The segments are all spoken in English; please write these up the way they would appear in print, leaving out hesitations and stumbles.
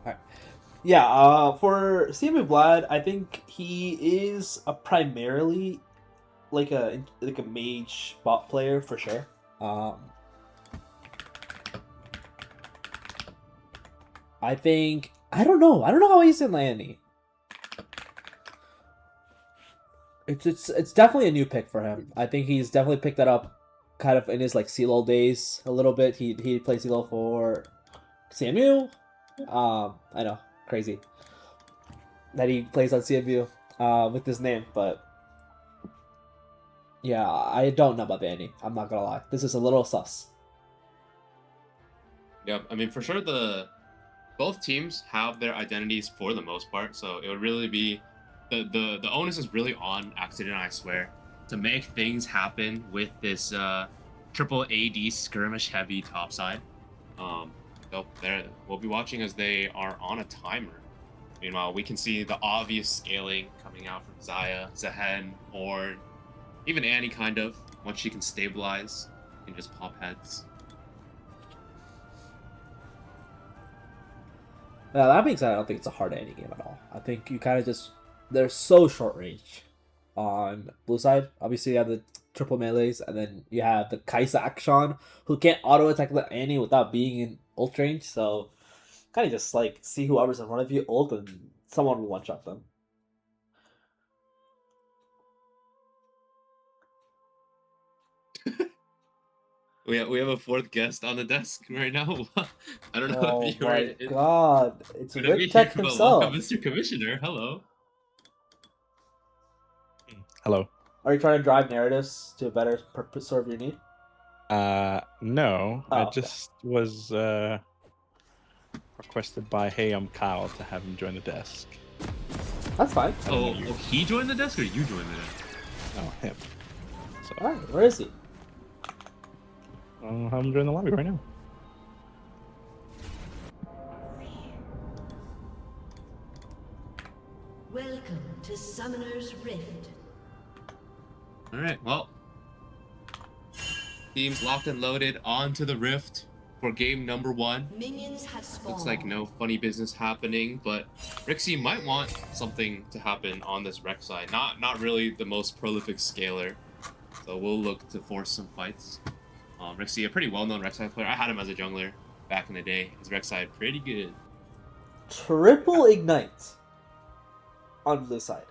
Alright. Yeah, for CMU Vlad, I think he is a primarily like a mage bot player for sure. I think I don't know. I don't know how he's in landing. It's definitely a new pick for him. I think he's definitely picked that up kind of in his like CLOL days a little bit. He played CLOL for CMU. I know, crazy that he plays on CMU with his name, but yeah, I don't know about Vandy. I'm not gonna lie. This is a little sus. Yep. I mean, for sure, both teams have their identities for the most part, so it would really be the onus is really on Accident, I swear, to make things happen with this triple AD skirmish heavy topside. So there we'll be watching as they are on a timer. Meanwhile, we can see the obvious scaling coming out from Zaya, Zehen, or even Annie, kind of. Once she can stabilize, can just pop heads. Now that being said, I don't think it's a hard ending game at all. I think you kind of just they're so short range on blue side. Obviously, you have the triple melees, and then you have the Kaisa Akshan who can't auto attack the Annie without being in ult range. So kind of just like see whoever's in front of you ult, and someone will one shot them. We have a fourth guest on the desk right now. I don't know Oh if you my were god, it's gonna be Rick here, Tech but welcome, himself. Mr. Commissioner. Hello. Hello. Are you trying to drive narratives to better serve your need? No. Oh, I okay. just was requested by Hey, I'm Kyle to have him join the desk. That's fine. Oh, he joined the desk or you joined the desk? Oh, him. So Alright, where is he? I'll have him join the lobby right now. Welcome to Summoner's Rift. All right. Well, teams locked and loaded onto the Rift for game number 1. Minions have spawned. Looks like no funny business happening, but Rixie might want something to happen on this Rex side. Not really the most prolific scaler, so we'll look to force some fights. Rixie, a pretty well-known Rex side player. I had him as a jungler back in the day. His Rex side pretty good. Triple ignite on blue side.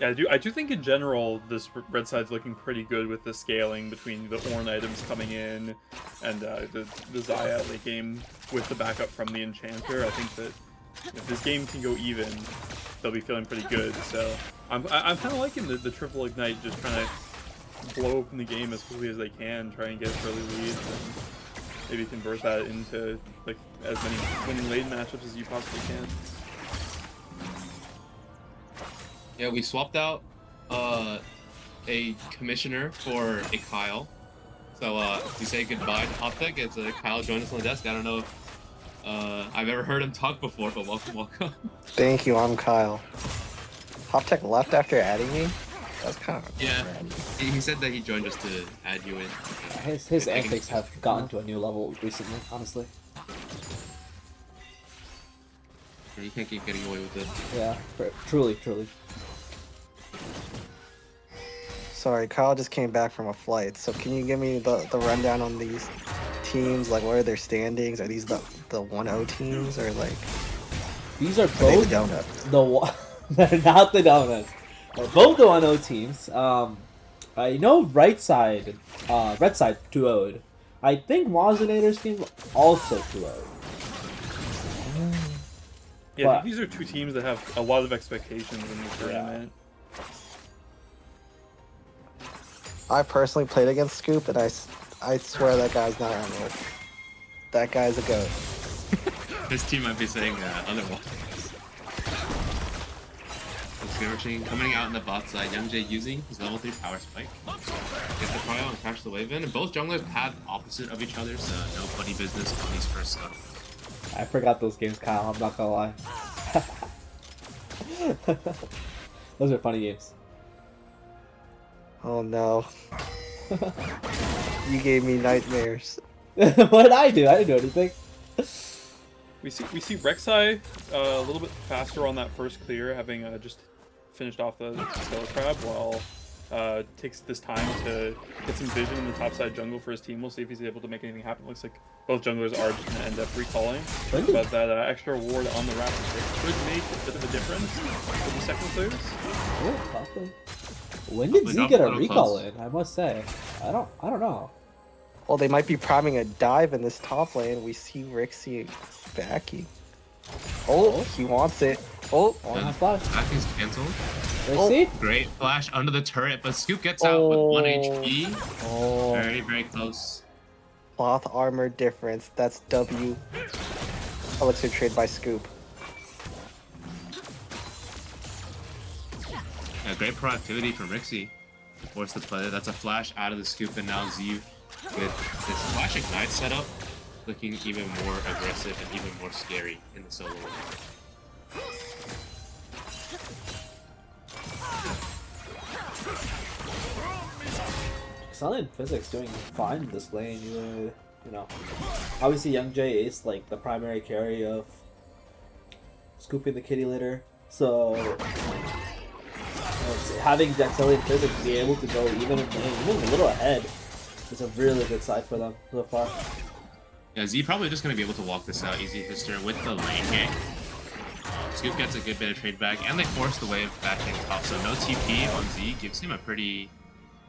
Yeah, I do think in general this red side's looking pretty good with the scaling between the Ornn items coming in and the Zaya late game with the backup from the Enchanter. I think that if this game can go even, they'll be feeling pretty good. So I'm kind of liking the triple ignite, just trying to blow open the game as quickly as they can, try and get early leads, and maybe convert that into like as many winning lane matchups as you possibly can. Yeah, we swapped out a commissioner for a Kyle. So we say goodbye to Hoptech. It's Kyle joined us on the desk. I don't know if I've ever heard him talk before, but welcome. Thank you, I'm Kyle. Hoptech left after adding me? That's kind of Yeah, he said that he joined us to add you in. His antics have gotten to a new level recently, honestly. Yeah, you can't keep getting away with it. Yeah, truly. Sorry, Kyle just came back from a flight, so can you give me the rundown on these teams? Like, what are their standings? Are these the 1-0 teams, or like... These are Are they both the donuts? they're not the donuts. They're both the 1-0 teams. I know right side, red side 2-0'd. I think Mozinator's team also 2-0'd. Yeah, But- I think these are two teams that have a lot of expectations in this tournament. I personally played against Scoop, and I swear that guy's not on it. That guy's a goat. His team might be saying otherwise. Skirmishing coming out in the bot side. Young Jay using his level 3 power spike. Get the cryo and crash the wave in. And both junglers path opposite of each other, so no funny business on these first up. I forgot those games, Kyle. I'm not gonna lie. Those are funny games. Oh no. You gave me nightmares. What did I do? I didn't do anything. We see Rek'Sai a little bit faster on that first clear, having just finished off the Skelet Crab, while takes this time to get some vision in the topside jungle for his team. We'll see if he's able to make anything happen. Looks like both junglers are just going to end up recalling, but that extra ward on the Raptor could make a bit of a difference for the second clears. Oh, possibly. When did Z get a recall in? I must say, I don't know. Well, they might be priming a dive in this top lane. We see Rixie backing. Oh, he wants it. Oh, Flash. Back is cancelled. Rixie? Great flash under the turret, but Scoop gets out with 1 HP. Oh, Very, very close. cloth armor difference. That's W. Elixir trade by Scoop. Yeah, great proactivity from Rixie to force the play. That's a flash out of the Scoop, and now Z with this flash ignite setup looking even more aggressive and even more scary in the solo lane. Silent Physics doing fine in this lane. You know, obviously Young J is like the primary carry of scooping the kitty litter. So having Silent Physics be able to go even a little ahead is a really good side for them so far. Yeah, Z probably just going to be able to walk this out easy hister with the lane gank. Scoop gets a good bit of trade back, and they force the wave back in top, so no TP on Z gives him a pretty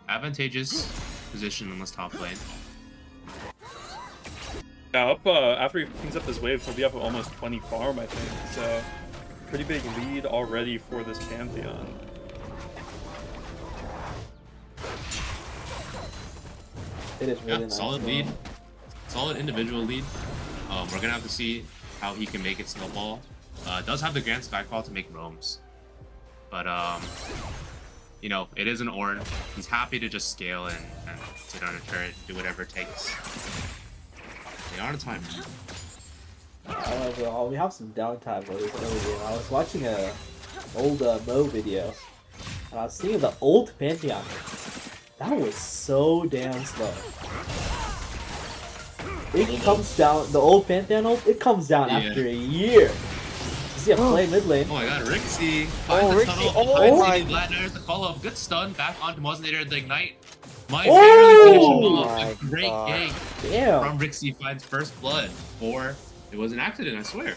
advantageous position in this top lane. Yeah, after he cleans up this wave, he'll be up at almost 20 farm, I think. So, pretty big lead already for this Pantheon. It is really nice. Solid lead. Solid individual lead. We're gonna have to see how he can make it snowball. Does have the Grand Skyfall to make roams, but you know, it is an Ornn. He's happy to just scale and sit on a turret, do whatever it takes. They are on time. We have some downtime earlier. I was watching a old Mo video, and I was seeing the old Pantheon. That was so damn slow. It comes down, the old Pantheon ult, it comes down after a year. You see a play mid lane. Oh my god, Rixie finds the tunnel, finds Gladner, the follow-up, good stun, back onto Mosinator, the ignite. Might barely finish him off. A great gank from Rixie finds first blood, or it was an accident, I swear.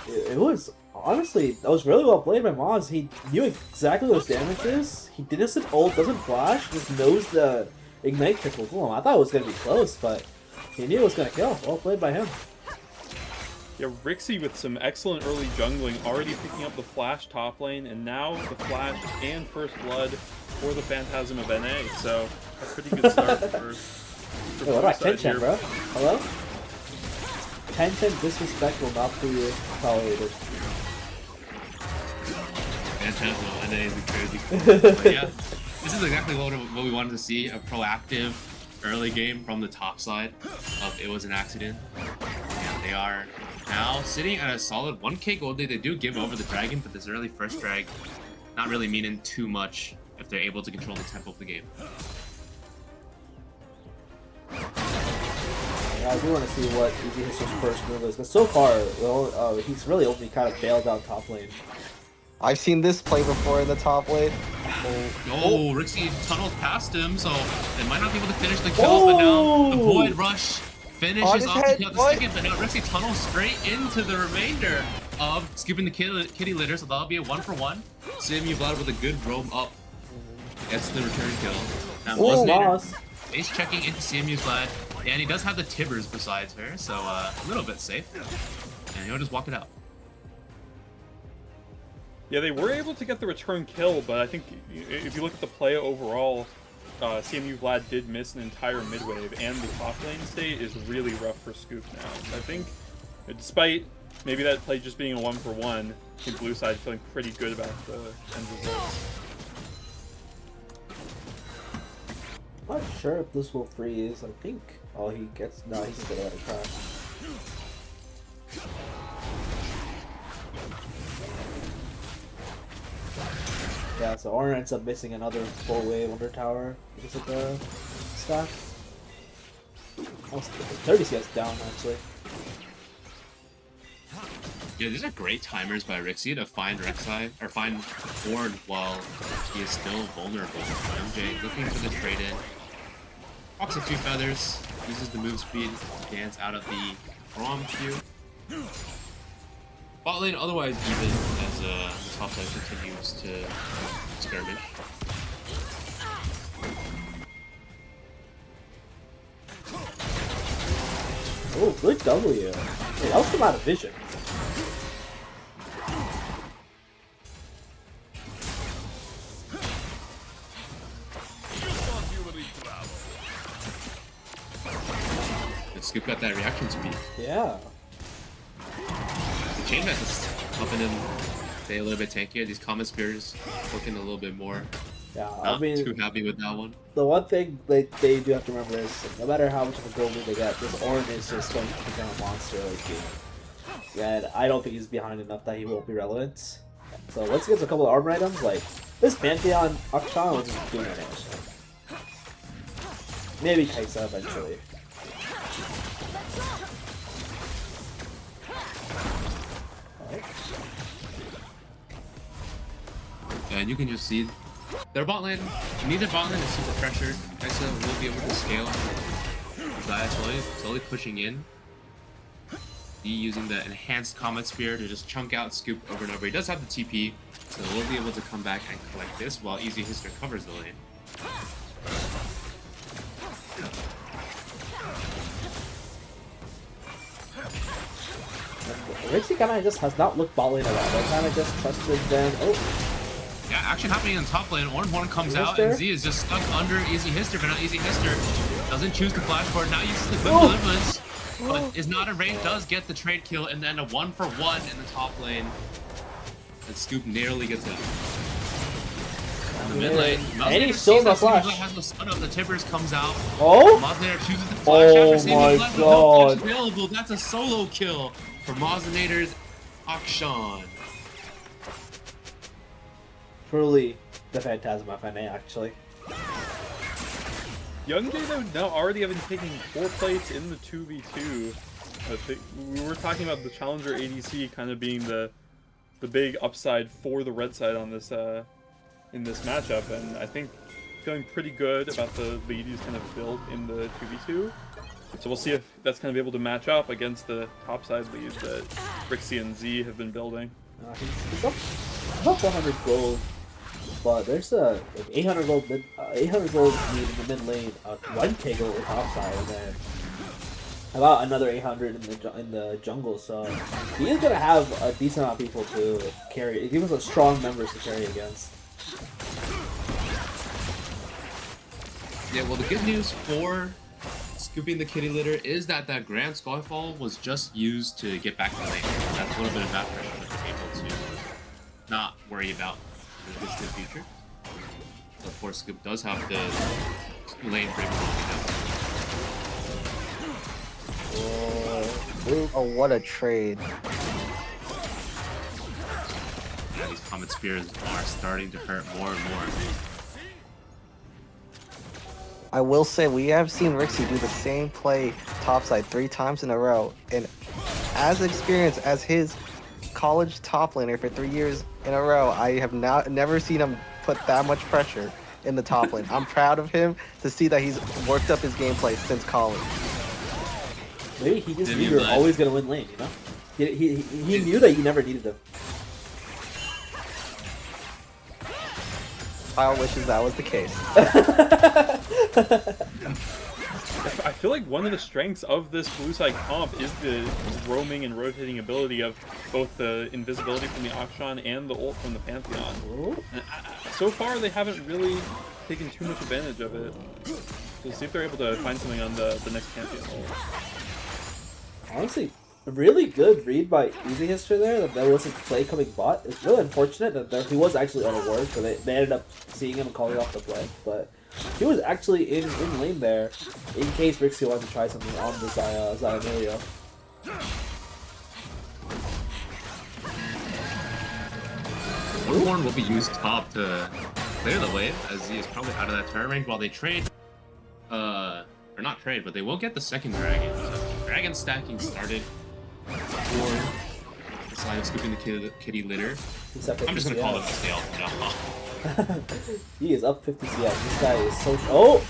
It was, honestly, that was really well played by Moz. He knew exactly what his damage is. He didn't sit ult, doesn't flash, just knows the ignite trickle. Cool. I thought it was going to be close, but he knew it was going to kill. Well played by him. Yeah, Rixie with some excellent early jungling, already picking up the flash top lane, and now the flash and first blood for the Phantasm of NA. So, a pretty good start for Hey, what about Tencent, bro? Hello? Tencent disrespect will not be tolerated. Phantasm NA is crazy. But yeah, this is exactly what we wanted to see, a proactive early game from the top side of It Was an Accident. And they are now sitting at a solid 1k gold lead. They do give over the dragon, but this early first drag not really meaning too much if they're able to control the tempo of the game. Yeah, I do want to see what Easy History's first move is, because so far, well, he's really only kind of bailed out top lane. I've seen this play before in the top lane. Oh, Rixie tunnels past him, so they might not be able to finish the kill, but now the Void Rush finishes off the kill the second, but now Rixie tunnels straight into the remainder of scooping the kitty litter, so that'll be a 1-for-1. Simu Vlad with a good roam up gets the return kill. Now Mosinator is checking into Simu Vlad, and he does have the Tibbers besides her, so a little bit safe. And he'll just walk it out. Yeah, they were able to get the return kill, but I think if you look at the play overall, CMU Vlad did miss an entire mid-wave, and the top lane state is really rough for Scoop now. So I think, despite maybe that play just being a 1-for-1, I think Blue Side feeling pretty good about the end results. I'm not sure if this will freeze. I think. Oh, he gets. No, he's gonna let it crash. Yeah, so Ornn ends up missing another full wave under tower because of the stack. Almost 30 CS down actually. Yeah, these are great timers by Rixie to find Rek'Sai, or find Ornn while he is still vulnerable. MJ looking for the trade in. Walks a few feathers, uses the move speed to dance out of the Braum queue. Bot lane otherwise even as the top side continues to skirmish. Oh, good W. Hey, that was from out of vision. And Scoop got that reaction speed. Yeah. The chain mech is helping him stay a little bit tankier. These Comet Spears looking a little bit more. Yeah, Not I mean, too happy with that one. the one thing they do have to remember is no matter how much of a gold lead they get, this Ornn is just going to become a monster late game. And I don't think he's behind enough that he won't be relevant. So once he gets a couple of armor items, like this Pantheon Akshan will just do no damage. Maybe Kaisa eventually. And you can just see their bot lane, neither bot lane is super pressured. Kaisa will be able to scale. Zaya slowly pushing in. He using the enhanced Comet Spear to just chunk out Scoop over and over. He does have the TP, so we'll be able to come back and collect this while Easy Hister covers the lane. Rixie kind of just has not looked bot lane around. They kind of just trusted them. Oh. Yeah, action happening in top lane. Ornn comes out, Hister? and Z is just stuck under Easy Hister, but not Easy Hister. Doesn't choose the flash forward, now uses the quick Oh. deliverance, but is not in range, does get the trade kill, and then a 1-for-1 in the top lane. And Scoop narrowly gets it. In the mid lane, And he's still in the flash. Has no stun up, the Tibbers comes out. Oh? Mozzinator chooses the flash Oh after saving my his life with no flash God. available. That's a solo kill for Mozzinator's Akshan. Truly the Phantasm FNA, actually. Young J though now already having taken 4 plates in the 2v2. We were talking about the Challenger ADC kind of being the big upside for the red side on this in this matchup, and I think feeling pretty good about the lead he's kind of built in the 2v2. So we'll see if that's going to be able to match up against the top side leads that Rixie and Z have been building. He's up 400 gold, but there's a like 800 gold mid, 800 gold lead in the mid lane, 1k gold with top side, and then about another 800 in the jungle. So he is gonna have a decent amount of people to carry. He was a strong members to carry against. Yeah, well, the good news for scooping the kitty litter is that Grand Skyfall was just used to get back to lane. That's a little bit of that pressure that they're able to not worry about in the distant future. So of course, Scoop does have the lane break. Oh, what a trade. Yeah, these Comet Spears are starting to hurt more and more. I will say we have seen Rixie do the same play topside 3 times in a row, and as experienced as his college top laner for 3 years in a row, I have never seen him put that much pressure in the top lane. I'm proud of him to see that he's worked up his gameplay since college. Maybe he just knew you were always gonna win lane, you know? He knew that you never needed to. Kyle wishes that was the case. I feel like one of the strengths of this blue side comp is the roaming and rotating ability of both the invisibility from the Akshan and the ult from the Pantheon. And so far, they haven't really taken too much advantage of it. So we'll see if they're able to find something on the next Pantheon ult. Honestly, a really good read by Easy History there, that there wasn't play coming bot. It's really unfortunate that he was actually on a ward, so they ended up seeing him and calling off the play. But he was actually in lane there, in case Rixie wanted to try something on the Zaya Emilio. Ornn will be used top to clear the wave, as he is probably out of that turret range while they trade. Or not trade, but they will get the second dragon. So dragon stacking started for Side of scooping the kitty litter. He's up I'm just 50 gonna call it CS. a steal. No. He is up 50 CS. This guy is so. Oh!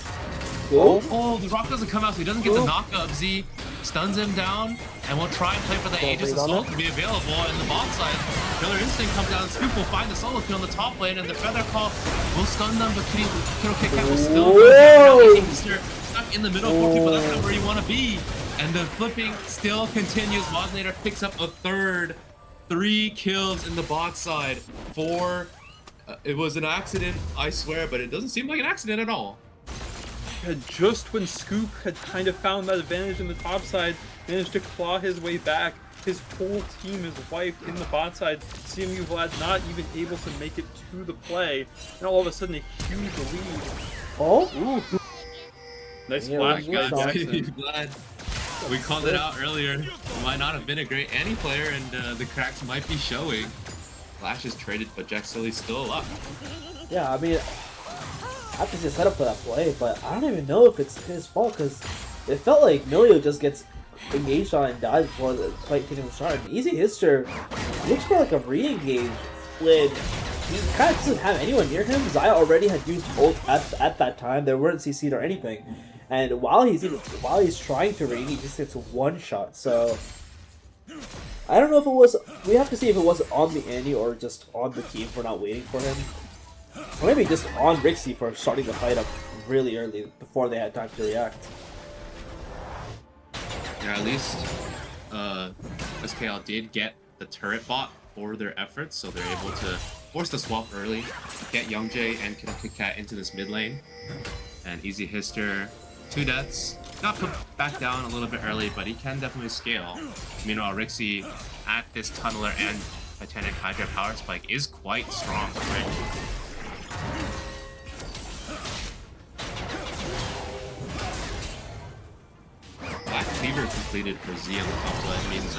Cool. Oh, the rock doesn't come out, so he doesn't get the knockup. Z stuns him down, and will try and play for the Aegis breathe on Assault it. to be available. And the bot side, Killer Instinct comes down, Scoop will find the solo kill on the top lane, and the Feather Call will stun them, but Kiddo Kit Kat will still go down. Now Easter stuck in the middle, 4 people, that's not where you want to be. And the flipping still continues. Modulator picks up a third. 3 kills in the bot side. 4. It was an accident, I swear, but it doesn't seem like an accident at all. Yeah, just when Scoop had kind of found that advantage in the top side, managed to claw his way back, his whole team is wiped in the bot side. CMU Vlad not even able to make it to the play, and all of a sudden a huge lead. Oh? Ooh. Nice Yeah, flash, yeah, guys. Jackson. Glad. We called it out earlier. He might not have been a great Annie player, and the cracks might be showing. Flash is traded, but Jack Silly's still up. Yeah, I mean, I have to see a setup for that play, but I don't even know if it's his fault because it felt like Milio just gets engaged on and dies before the fight can even start. And Easy Hister looks more like a re-engage when he kind of doesn't have anyone near him. Zaya already had used ult at that time. There weren't CC'd or anything. And while he's trying to re-engage, he just gets one shot. So I don't know if it was. We have to see if it was on the Annie or just on the team for not waiting for him. Or maybe just on Rixie for starting the fight up really early before they had time to react. Yeah, at least SKL did get the turret bot for their efforts, so they're able to force the swap early, get Youngjae and Kiddo Kit Kat into this mid lane. And Easy Hister, 2 deaths. Got put back down a little bit early, but he can definitely scale. Meanwhile, Rixie at this Tunneler and Titanic Hydra power spike is quite strong, right? Black Cleaver completed for Z on the top side means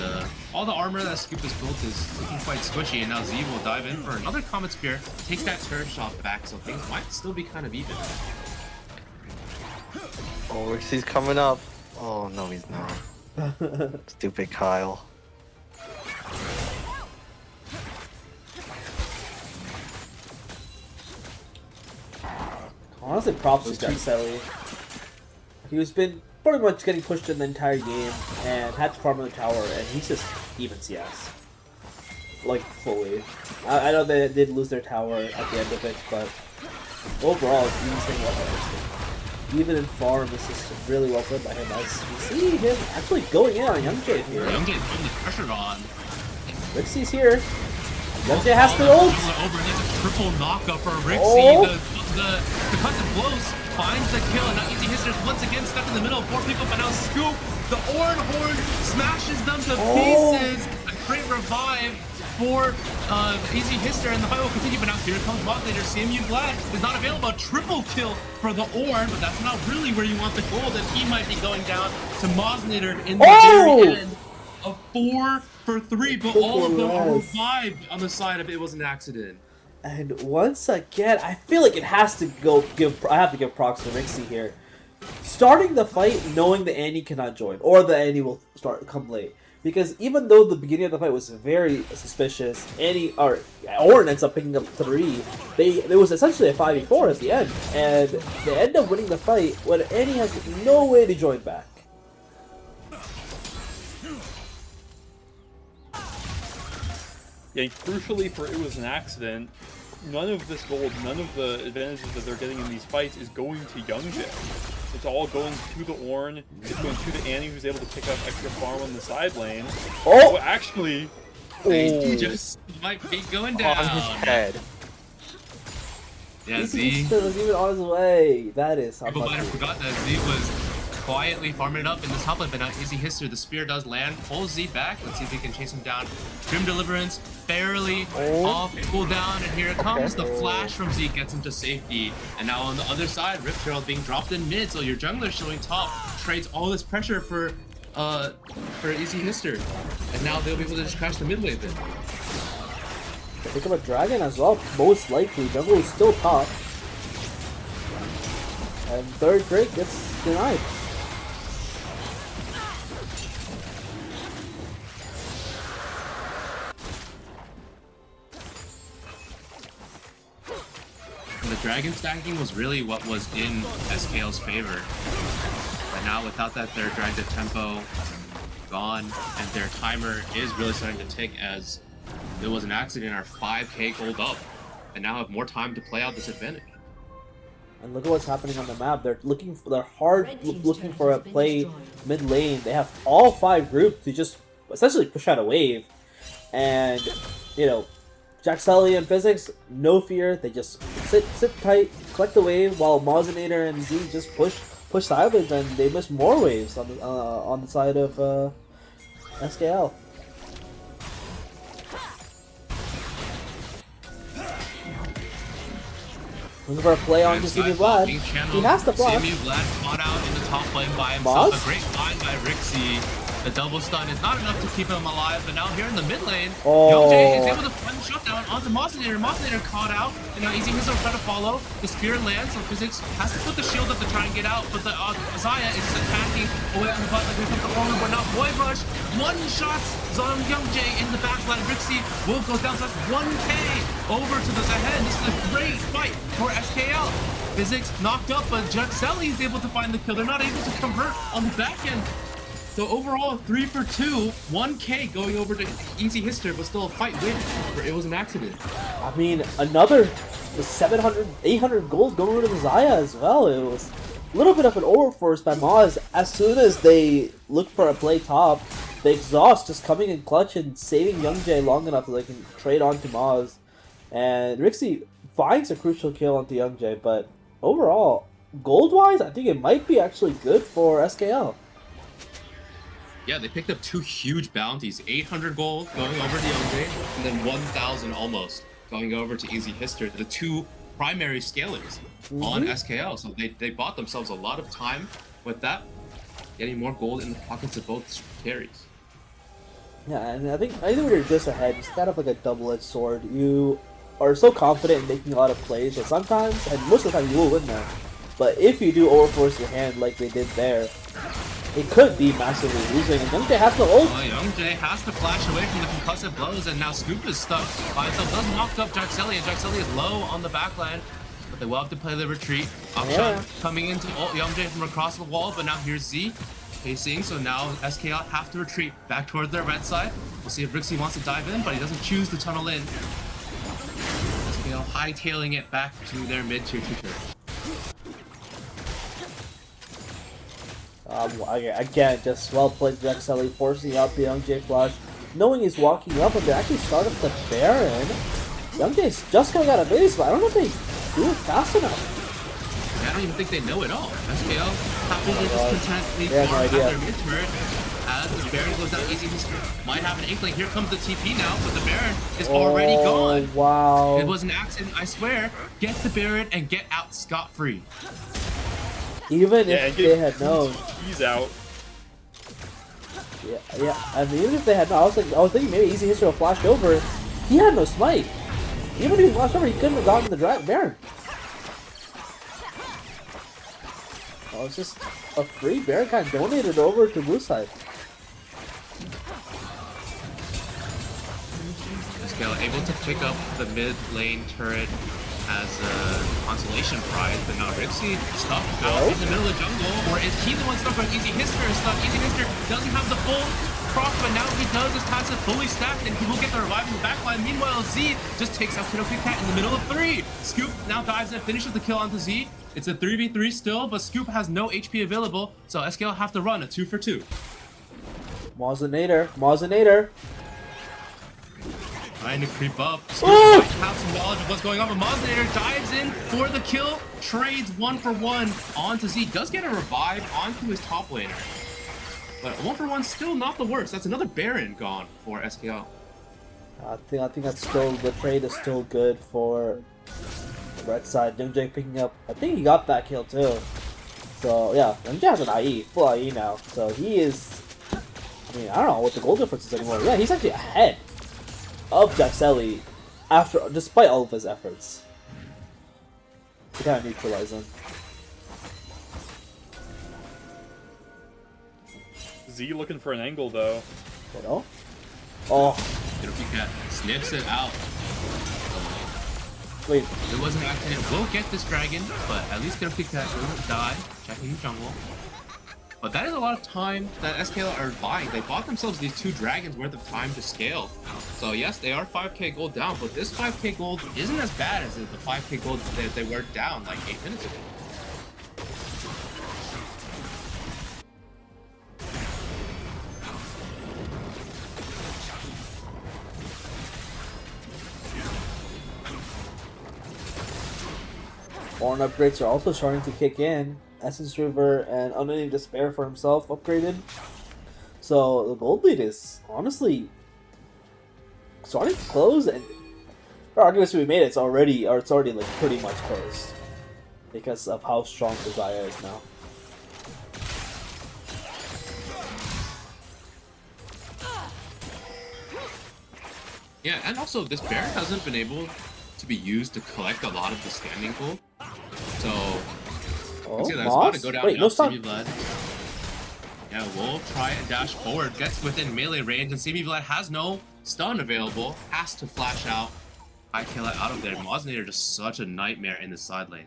all the armor that Scoop has built is looking quite squishy, and now Z will dive in for another Comet Spear, takes that turret shot back, so things might still be kind of even. Oh, Rixie's coming up. Oh, no, he's not. Stupid Kyle. Honestly, props to Jack Selly. He's been pretty much getting pushed in the entire game and had to farm in the tower, and he's just even CS. Like, fully. I know they did lose their tower at the end of it, but overall, he's doing well interesting. Even in farm, this is really well played by him, as we see him actually going in on Youngjae here. Youngjae putting the pressure on. Rixie's here. Youngjae has the ult! Over, that's a triple knockup for Rixie. Oh. The cousin blows, finds the kill, and now Easy Hister's once again stuck in the middle of 4 people, but now Scoop, the Orin Horn, smashes them to pieces. A great revive for Easy Hister, and the fight will continue, but now here comes bot later. CMU Vlad is not available. A triple kill for the Orin, but that's not really where you want the gold, and he might be going down to Mosnator in the very end of 4 for 3, but all of them are revived on the side of it was an accident. And once again, I feel like it has to go I have to give props to Rixie here. Starting the fight knowing the Annie cannot join, or the Annie will come late. Because even though the beginning of the fight was very suspicious, Orin ends up picking up 3. There was essentially a 5v4 at the end, and they end up winning the fight when Annie has no way to join back. Yeah, crucially for it was an accident, none of this gold, none of the advantages that they're getting in these fights is going to Youngjae. It's all going to the Ornn, it's going to the Annie who's able to pick up extra farm on the side lane. Oh, actually... He just might be going down. On his head. Yeah, Easy Z. was even on his way. That is People might have forgot that Z was quietly farming it up in this top lane, but now Easy Hister, the spear does land, pulls Z back. Let's see if he can chase him down. Grim Deliverance, barely off cooldown, and here it comes. The flash from Z gets him to safety. And now on the other side, Rift Herald being dropped in mid, so your jungler showing top trades all this pressure for Easy Hister. And now they'll be able to just crash the mid wave then. Pick up a dragon as well, most likely. Jungle is still top. And third Drake gets denied. the dragon stacking was really what was in SKL's favor. But now without that, their dragon tempo gone, and their timer is really starting to tick as there was an accident our 5k gold up, and now have more time to play out this advantage. And look at what's happening on the map. They're hard looking for a play mid lane. They have all 5 groups to just essentially push out a wave. And, you know, Jaxeli and Physics, no fear. They just sit tight, collect the wave, while Mozinator and Z just push sideways, and they miss more waves on the side of SKL. Looking for a play on to CB Vlad. He has the block. CB Vlad caught out in the top lane by himself. Moz? A great find by Rixie. The double stun is not enough to keep him alive, but now here in the mid lane, Youngjae is able to find the shutdown onto Mozinator. Mozinator caught out, and now Easy Missile trying to follow. The spear lands, so Physics has to put the shield up to try and get out, but the Zaya is just attacking away on the butt like they come forward, but now Boy Rush one shots on Youngjae in the backline. Rixie will go down, so that's 1k over to the Zahed. This is a great fight for SKL. Physics knocked up, but Jaxeli is able to find the kill. They're not able to convert on the back end. So overall, 3 for 2, 1k going over to Easy Hister, but still a fight win. It was an accident. I mean, another 700, 800 gold going over to the Zaya as well. It was a little bit of an overforce by Moz. As soon as they look for a play top, the exhaust just coming in clutch and saving Youngjae long enough so they can trade on to Moz. And Rixie finds a crucial kill onto Youngjae, but overall, gold-wise, I think it might be actually good for SKL. Yeah, they picked up 2 huge bounties, 800 gold going over to Youngjae, and then 1,000 almost going over to Easy Hister, the 2 primary scalers on SKL. So they bought themselves a lot of time with that, getting more gold in the pockets of both carries. Yeah, and I think either way you're just ahead, it's kind of like a double-edged sword. You are so confident in making a lot of plays that sometimes, and most of the time, you will win them. But if you do overforce your hand like they did there, it could be massively losing, and Youngjae has to ult. Youngjae has to flash away from the concussive blows, and now Scoop is stuck by himself. Does knock up Jaxeli, and Jaxeli is low on the backline, but they will have to play the retreat. Option coming into ult Youngjae from across the wall, but now here's Z pacing, so now SKL have to retreat back toward their red side. We'll see if Rixie wants to dive in, but he doesn't choose to tunnel in. SKL hightailing it back to their mid-tier 2 turret. Again, just well played Jaxeli, forcing out the Youngjae flash, knowing he's walking up, and they actually start up the Baron. Youngjae's just coming out of base, but I don't know if they do it fast enough. I don't even think they know it all. SKL happy to just contently no farm out idea. their mid-turret as this Baron goes down. Easy might have an inkling. Here comes the TP now, but the Baron is already gone. Wow. It was an accident, I swear. Get the Baron and get out scot-free. Even if they had known. He's out. Yeah. I mean, even if they had known, I was thinking maybe Easy History will flash over. He had no smite. Even if he flashed over, he couldn't have gotten the Baron. Oh, it's just a free Baron kind of donated over to blue side. SKL able to pick up the mid lane turret as a consolation prize, but now Rixie stuck out in the middle of the jungle, or is he the one stuck, or Easy Hister is stuck? Easy Hister doesn't have the full proc, but now he does. His passive fully stacked, and he will get the revive in the backline. Meanwhile, Z just takes out Kiddo Kit Kat in the middle of 3. Scoop now dives in, finishes the kill onto Z. It's a 3v3 still, but Scoop has no HP available, so SKL have to run a 2 for 2. Mozinator. Trying to creep up. Scoop might have some knowledge of what's going on, but Mozinator dives in for the kill, trades 1 for 1 onto Z. Does get a revive onto his top laner. But 1 for 1 still not the worst. That's another Baron gone for SKL. I think that's still, the trade is still good for the red side. Youngjae picking up, I think he got that kill too. So yeah, Youngjae has an IE, full IE now. So he is, I mean, I don't know what the goal difference is anymore. Yeah, he's actually ahead of Jaxeli despite all of his efforts to kind of neutralize him. Z looking for an angle though. You know? Oh, Kiddo Kit Kat sniffs it out. Wait, It was an accident. We'll get this dragon, but at least gonna pick that. Will die. Checking the jungle. But that is a lot of time that SKL are buying. They bought themselves these 2 dragons worth of time to scale. So yes, they are 5k gold down, but this 5k gold isn't as bad as the 5k gold that they were down like 8 minutes ago. Ornn upgrades are also starting to kick in. Essence River and Unending Despair for himself upgraded. So the gold lead is honestly starting to close, and the arguments we made, it's already like pretty much closed because of how strong the Zaya is now. Yeah, and also this Baron hasn't been able to be used to collect a lot of the standing gold. So Oh, see that it's about to Moss? go down Wait, now. no stun. CB Vlad. Yeah, we'll try and dash forward. Gets within melee range, and CB Vlad has no stun available. Has to flash out. I kill it out of there. Moznator just such a nightmare in the side lane.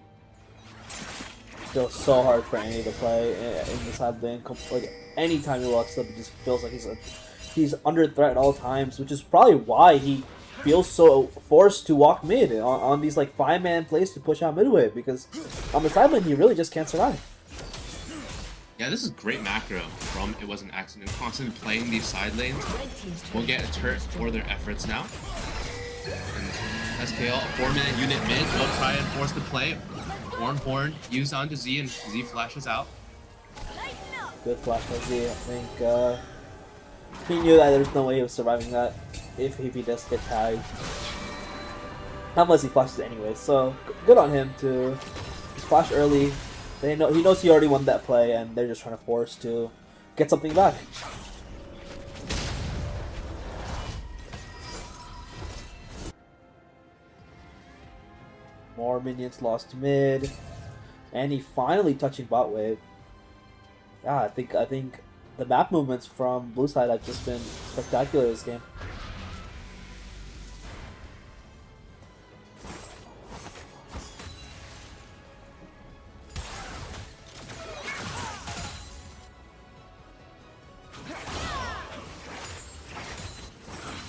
Feels so hard for Annie to play in the side lane. Like anytime he walks up, it just feels like he's under threat at all times, which is probably why he feels so forced to walk mid on these like 5-man plays to push out midway, because on the side lane he really just can't survive. Yeah, this is great macro from It Was an Accident. Constantly playing these side lanes. We'll get a turret for their efforts now. And SKL, a 4-man unit mid. They'll try and force the play. Horn used onto Z, and Z flashes out. Good flash by Z. I think he knew that there's no way he was surviving that if he does get tagged. Unless he flashes anyway, so good on him to flash early. He knows he already won that play, and they're just trying to force to get something back. More minions lost mid, and he finally touching bot wave. Yeah, I think the map movements from blue side have just been spectacular this game.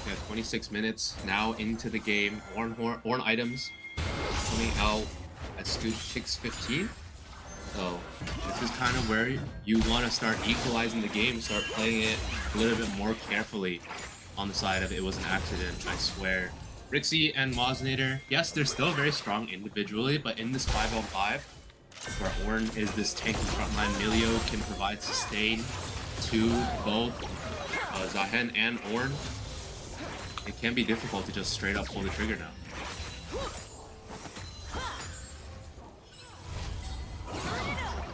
Yeah, 26 minutes now into the game. Ornn items coming out at scoop 6:15. So this is kind of where you want to start equalizing the game, start playing it a little bit more carefully on the side of It Was an Accident, I swear. Rixie and Moznator, yes, they're still very strong individually, but in this 5-on-5, where Ornn is this tanky frontline, Milio can provide sustain to both Zahen and Ornn. It can be difficult to just straight up pull the trigger now.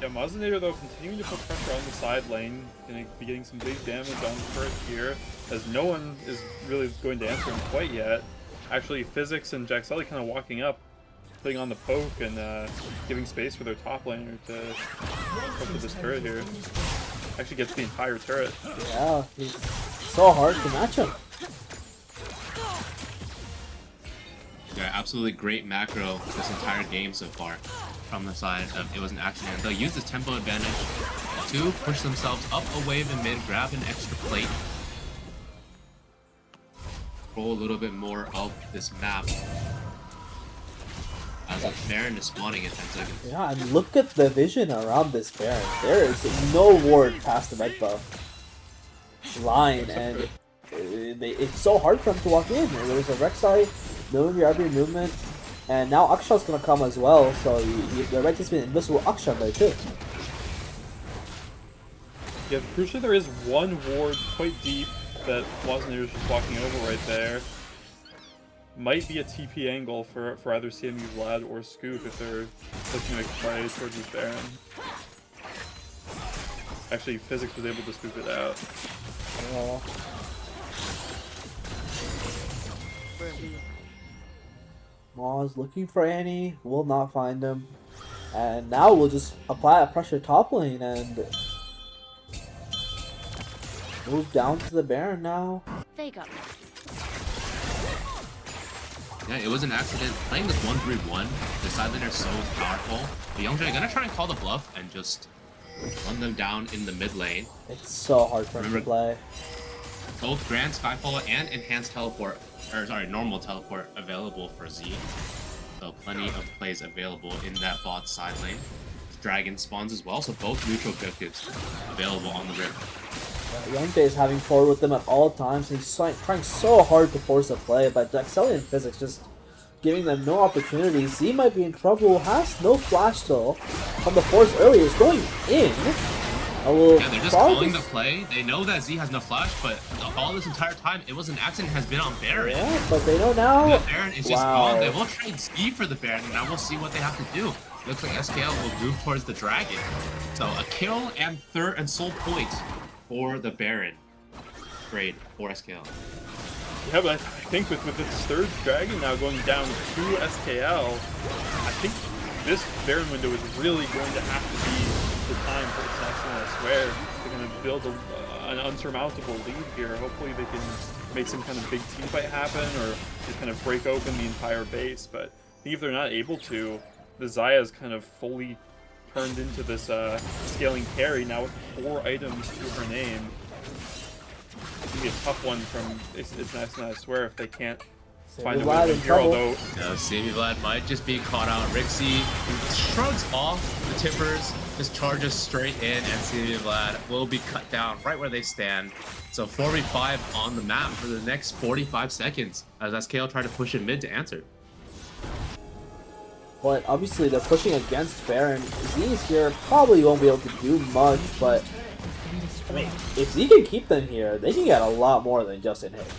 Yeah, Moznator though continuing to put pressure on the side lane, gonna be getting some big damage on the turret here, as no one is really going to answer him quite yet. Actually, Physics and Jaxeli kind of walking up, putting on the poke and giving space for their top laner to cope with this turret here. Actually gets the entire turret. Yeah, he's so hard to match him. Yeah, absolutely great macro this entire game so far from the side of It Was an Accident. They'll use this tempo advantage to push themselves up a wave in mid, grab an extra plate, roll a little bit more of this map as a Baron is spawning in 10 seconds. Yeah, and look at the vision around this Baron. There is no ward past the red buff line, and it's so hard for him to walk in. There's a Rek'Sai, knowing your every movement, and now Aksha's gonna come as well, so the red has been invisible Aksha there too. Yeah, crucially there is one ward quite deep that Moznator is just walking over right there. Might be a TP angle for either CMU Vlad or Scoop if they're looking to play towards this Baron. Actually, Physics was able to scoop it out. Oh. Maw's looking for Annie, will not find him. And now we'll just apply a pressure top lane and move down to the Baron now. They got me. Yeah, it was an accident. Playing this 1-3-1, the side laner is so powerful. The Youngjae gonna try and call the bluff and just run them down in the mid lane. It's so hard for him to play. Both Grand Skyfall and Enhanced Teleport, or sorry, Normal Teleport available for Z. So plenty of plays available in that bot side lane. Dragon spawns as well, so both neutral objectives available on the river. Youngjae is having forward with them at all times. He's trying so hard to force a play, but Jaxelian Physics just giving them no opportunity. Z might be in trouble, has no flash still from the force earlier. Is going in. Yeah, they're just calling the play. They know that Z has no flash, but all this entire time, it was an accident has been on Baron. Yeah, but they know now. The Baron is just gone. They will trade Z for the Baron, and now we'll see what they have to do. Looks like SKL will move towards the Dragon. So a kill and third and soul point for the Baron. Great for SKL. Yeah, but I think with its third Dragon now going down to SKL, I think this Baron window is really going to have to be the time for its next one. I swear they're going to build an unsurmountable lead here. Hopefully they can make some kind of big team fight happen or just kind of break open the entire base. But I think if they're not able to, the Xayah is kind of fully turned into this scaling carry now with 4 items to her name. It's going to be a tough one from It's Nice, and I swear if they can't find a way to here, although... Sammy Vlad might just be caught out. Rixie shrugs off the tippers, just charges straight in, and Sammy Vlad will be cut down right where they stand. So 4v5 on the map for the next 45 seconds as SKL try to push in mid to answer. But obviously they're pushing against Baron. Z's here probably won't be able to do much, but I mean, if Z can keep them here, they can get a lot more than just in hit.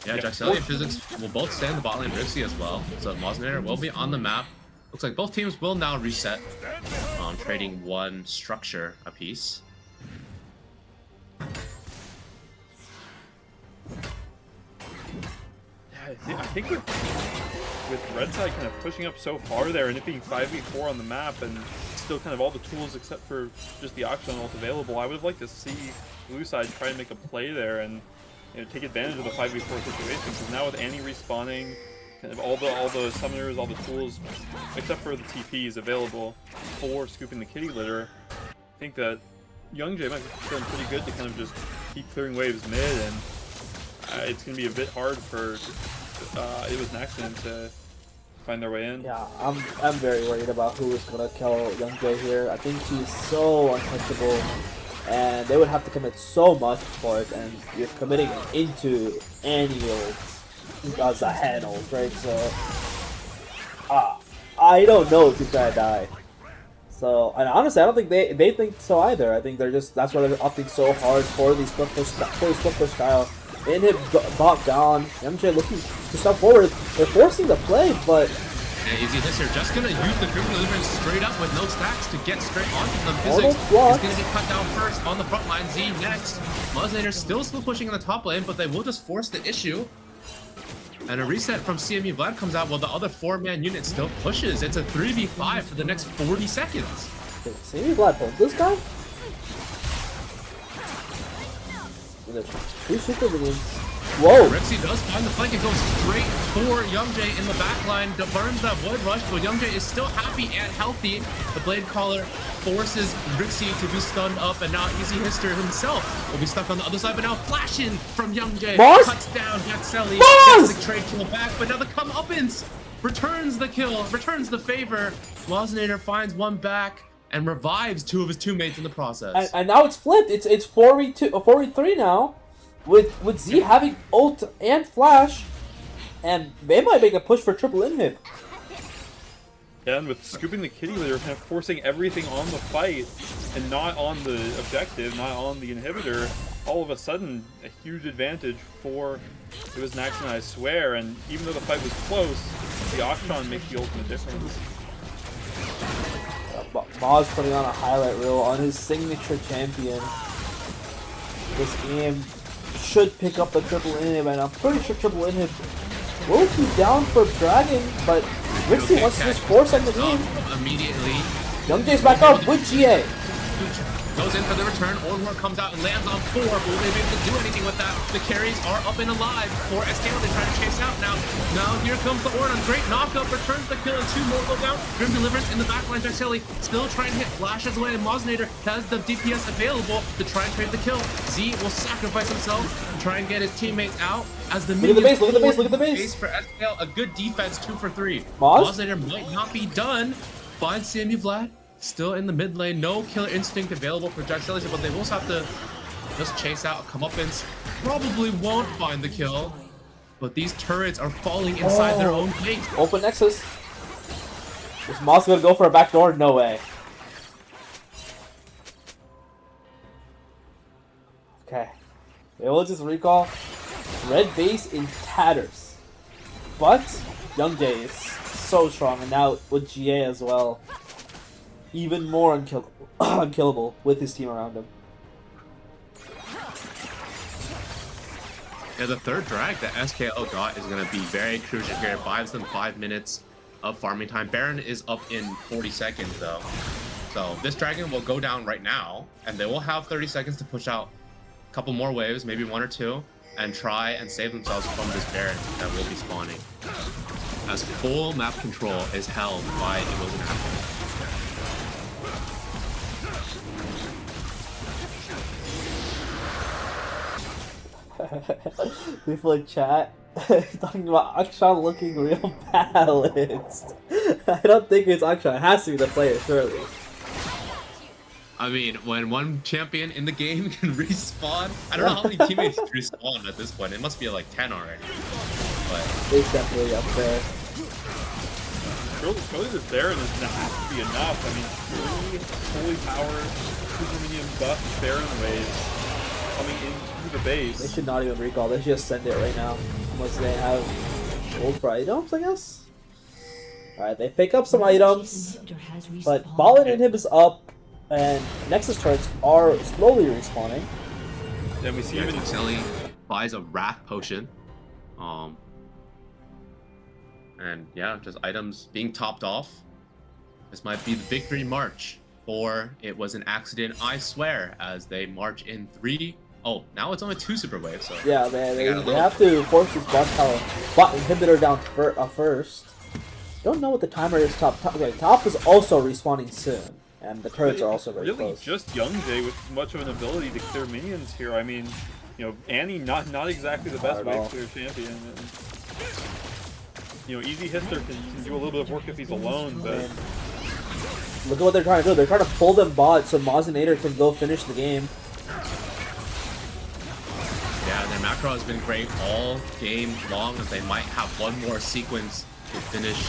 Yeah, Jaxelian and Physics will both stay in the bot lane, Rixie as well. So Moznator will be on the map. Looks like both teams will now reset, trading one structure apiece. Yeah, I think with Red Side kind of pushing up so far there and it being 5v4 on the map and still kind of all the tools except for just the Auction ult available, I would have liked to see Blue Side try and make a play there and take advantage of the 5v4 situation, because now with Annie respawning, kind of all the summoners, all the tools, except for the TPs available for scooping the kitty litter, I think that Youngjae might be feeling pretty good to kind of just keep clearing waves mid, and it's going to be a bit hard for It Was an Accident to find their way in. Yeah, I'm very worried about who is going to kill Youngjae here. I think he's so untouchable, and they would have to commit so much for it, and you're committing into any ult as a hand ult, right? So, I don't know if he's gonna die. So, and honestly, I don't think they think so either. I think that's why they're opting so hard for the split push style. Inhib bot down. MJ looking to step forward. They're forcing the play, but Yeah, Easy Hisser just gonna use the Grim Deliverance straight up with no stacks to get straight onto them. Physics is gonna get cut down first on the front line. Z next. Muzzinator still pushing in the top lane, but they will just force the issue. And a reset from CME Vlad comes out while the other 4-man unit still pushes. It's a 3v5 for the next 40 seconds. did CME Vlad hold this guy? Two super minions. Whoa! Rixie does find the flank and goes straight for Youngjae in the backline. Burns that Void Rush, but Youngjae is still happy and healthy. The Blade Caller forces Rixie to be stunned up, and now Easy Hister himself will be stuck on the other side, but now flashing from Youngjae. Cuts down Jaxeli, gets the trade kill back, but now the comeuppance returns the kill, returns the favor. Moznator finds one back and revives 2 of his teammates in the process. And now it's flipped. It's 4v2, 4v3 now, with Z having ult and flash, and they might make a push for triple inhib. Yeah, and with scooping the kitty litter, kind of forcing everything on the fight and not on the objective, not on the inhibitor, all of a sudden a huge advantage for It Was an Accident, I swear. And even though the fight was close, the Auction makes the ultimate difference. Maz putting on a highlight reel on his signature champion. This game should pick up the triple inhib, and I'm pretty sure triple inhib will be down for Dragon, but Rixie wants to just force on the game. Immediately. Youngjae's back up with GA. goes in for the return. Ornwar comes out and lands on 4, but will they be able to do anything with that? The carries are up and alive for SKL. They try to chase out now. Now here comes the Orn. Great knockup, returns the kill, and 2 more go down. Grim Deliverance in the backline. Jaxeli still trying to hit, flashes away, and Mosnator has the DPS available to try and trade the kill. Z will sacrifice himself and try and get his teammates out as the Look at the base, look at the base, look at the base base. for SKL. A good defense, 2 for 3. Moz? Mosnator might not be done. Finds CMU Vlad still in the mid lane. No killer instinct available for Jaxeli, but they will have to just chase out a comeuppance. Probably won't find the kill, but these turrets are falling inside their own base. Open Nexus. Is Moz gonna go for a backdoor? No way. Okay. They will just recall. Red base in tatters. But Young Jay is so strong, and now with GA as well. Even more unkillable with his team around him. Yeah, the third drag that SKL got is going to be very crucial here. It buys them 5 minutes of farming time. Baron is up in 40 seconds though. So this dragon will go down right now, and they will have 30 seconds to push out a couple more waves, maybe 1 or 2, and try and save themselves from this Baron that will be spawning. As full map control is held by It Wasn't Happening. People in chat talking about Akshan looking real balanced. I don't think it's Akshan. It has to be the player, surely. I mean, when one champion in the game can respawn, I don't know how many teammates respawn at this point. It must be like 10 already. But It's definitely up there. Surely this Baron is not have to be enough. I mean, 3 fully powered Super Minion buff Baron waves coming into the They base. should not even recall. They should just send it right now. Unless they have gold for items, I guess. Alright, they pick up some items. But Ballin Inhib is up. And Nexus turrets are slowly respawning. Then we see yeah, him in Jaxeli buys a Wrath Potion. And yeah, just items being topped off. This might be the victory march for It Was an Accident, I Swear, as they march in 3. Oh, now it's only 2 super waves, so Yeah, they have to force this bot inhibitor down first. Don't know what the timer is. Okay, top is also respawning soon, and the turrets are also very really close. just Young Jay with much of an ability to clear minions here. I mean, you know, Annie not exactly the best wave clear champion. And, you know, Easy Hister can do a little bit of work if he's alone, but And look at what they're trying to do. They're trying to pull them bot so Mozinator can go finish the game. yeah, their macro has been great all game long, as they might have one more sequence to finish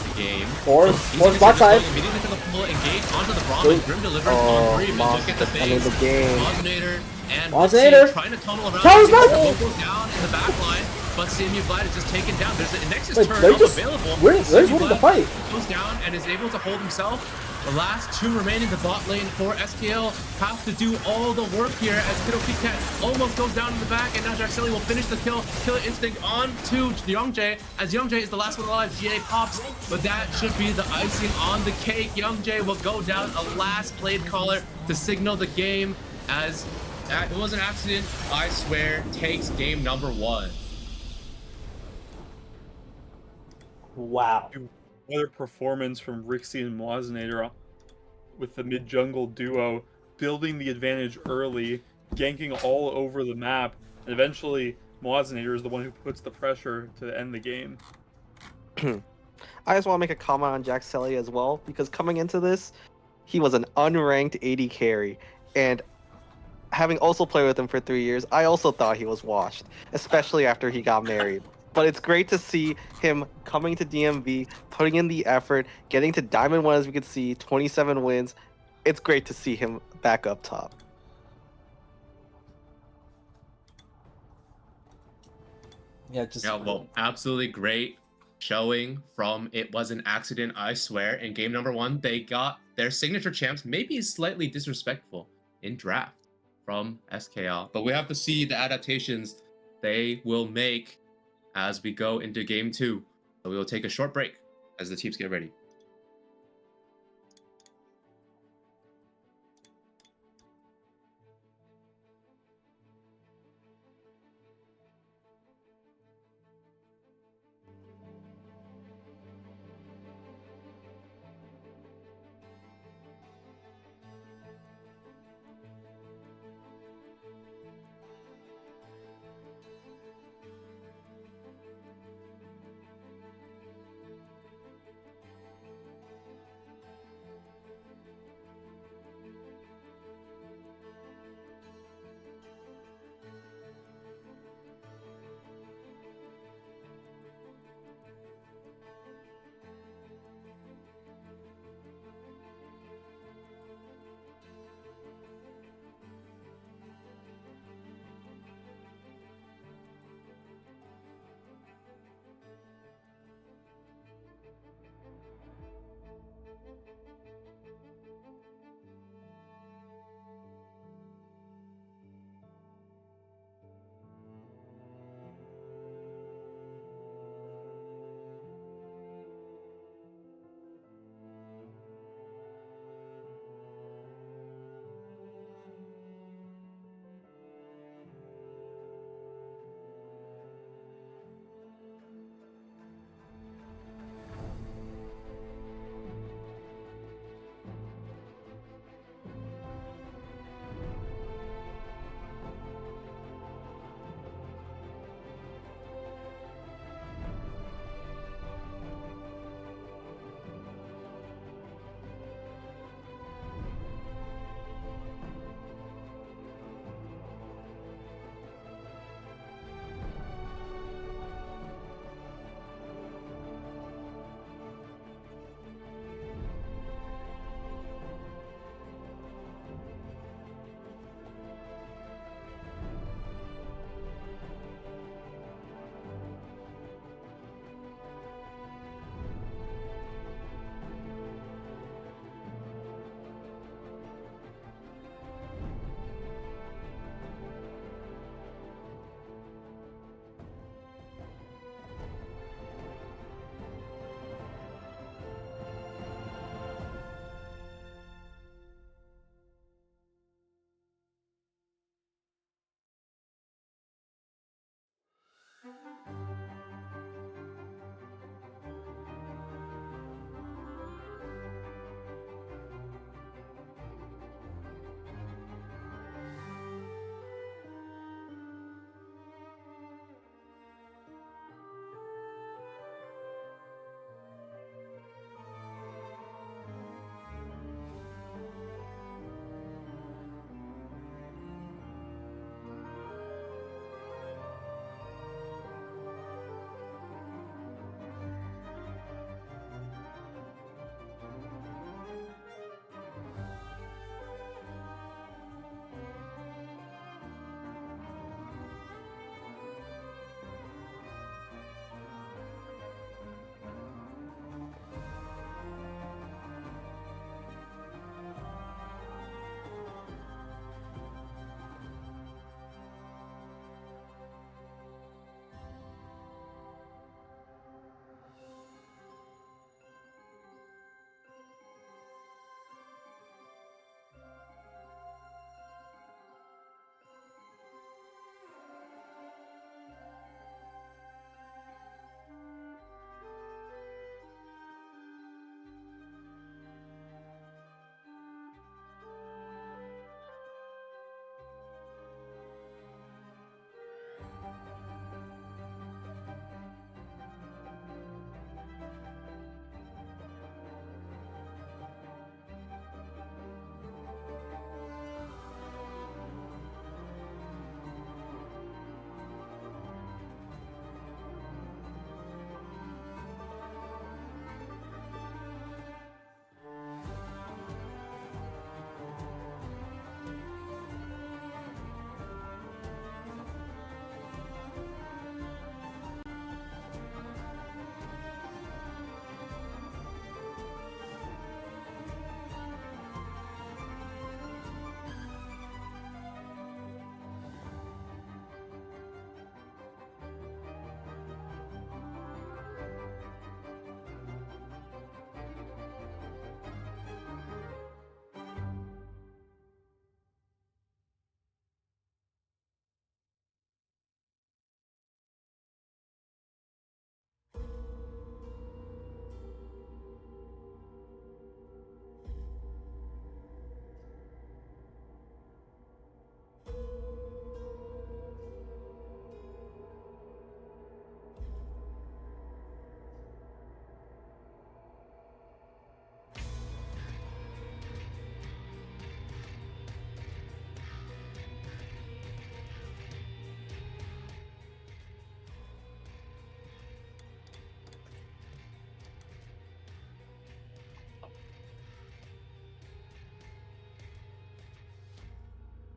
the game. Force bot side. Immediately to the full engage onto the Brahmin. Grim delivers on 3, but look at the I mean, base. the game. Mosinator and Mosinator Rixie trying to tunnel around. Tower's back! Goes down in the back line, but CMU Vlad is just taken down. There's a Nexus Wait, turret they're up just available. they're CMU winning the Vlad fight. goes down and is able to hold himself. The last 2 remaining, the bot lane for SKL have to do all the work here as Kiddo Kit Kat almost goes down in the back, and now Jaxeli will finish the kill. Killer Instinct on to Youngjae, as Youngjae is the last one alive. GA pops, but that should be the icing on the cake. Youngjae will go down, a last played caller to signal the game, as It Was an Accident, I Swear, takes game number 1. Wow. another performance from Rixie and Mosnator with the mid-jungle duo, building the advantage early, ganking all over the map, and eventually Mosnator is the one who puts the pressure to end the game. I just want to make a comment on Jaxeli as well, because coming into this, he was an unranked AD carry, and having also played with him for 3 years, I also thought he was washed, especially after he got married. But it's great to see him coming to DMV, putting in the effort, getting to Diamond 1 as we could see, 27 wins. It's great to see him back up top. Yeah, just Yeah, well, absolutely great showing from It Was an Accident, I Swear. In game number 1, they got their signature champs, maybe slightly disrespectful in draft from SKL. But we have to see the adaptations they will make as we go into game 2. So we will take a short break as the teams get ready.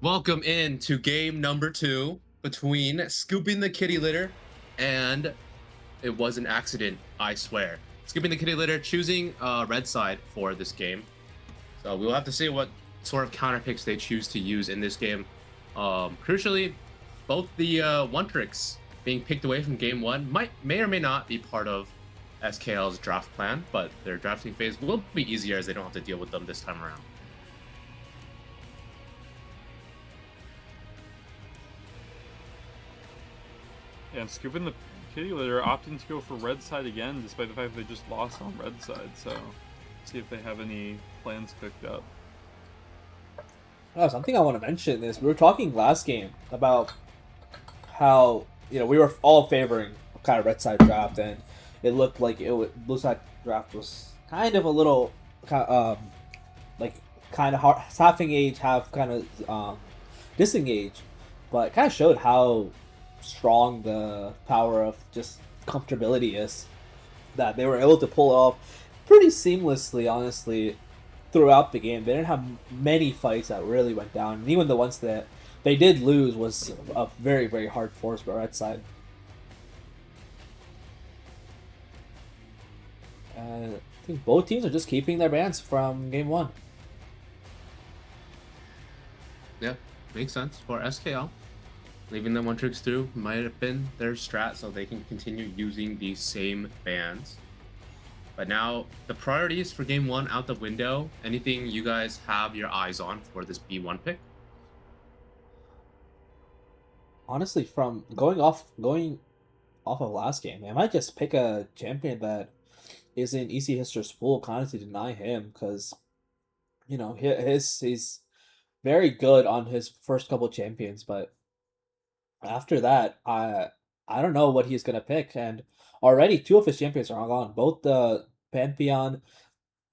Welcome into game number 2 between Scooping the Kitty Litter and It Was an Accident, I Swear. Scooping the Kitty Litter choosing red side for this game. So we'll have to see what sort of counter picks they choose to use in this game. Crucially, both the one tricks being picked away from game 1 may or may not be part of SKL's draft plan, but their drafting phase will be easier as they don't have to deal with them this time around. Yeah, and Scooping the Kitty Litter opting to go for red side again, despite the fact they just lost on red side. So, see if they have any plans cooked up. Oh, something I want to mention is we were talking last game about how we were all favoring kind of red side draft, and it looked like blue side draft was kind of a little like kind of half engaged, half kind of disengaged, but it kind of showed how strong the power of just comfortability is, that they were able to pull it off pretty seamlessly, honestly, throughout the game. They didn't have many fights that really went down, and even the ones that they did lose was a very, very hard force by red side. I think both teams are just keeping their bans from game 1. Yeah, makes sense for SKL. Leaving the one tricks through might have been their strat so they can continue using these same bans. But now the priorities for game 1 out the window. Anything you guys have your eyes on for this B1 pick? Honestly, from going off of last game, I might just pick a champion that is in EC History's pool, kind of to deny him, because he's very good on his first couple champions, but after that, I don't know what he's gonna pick, and already 2 of his champions are gone. Both the Pantheon,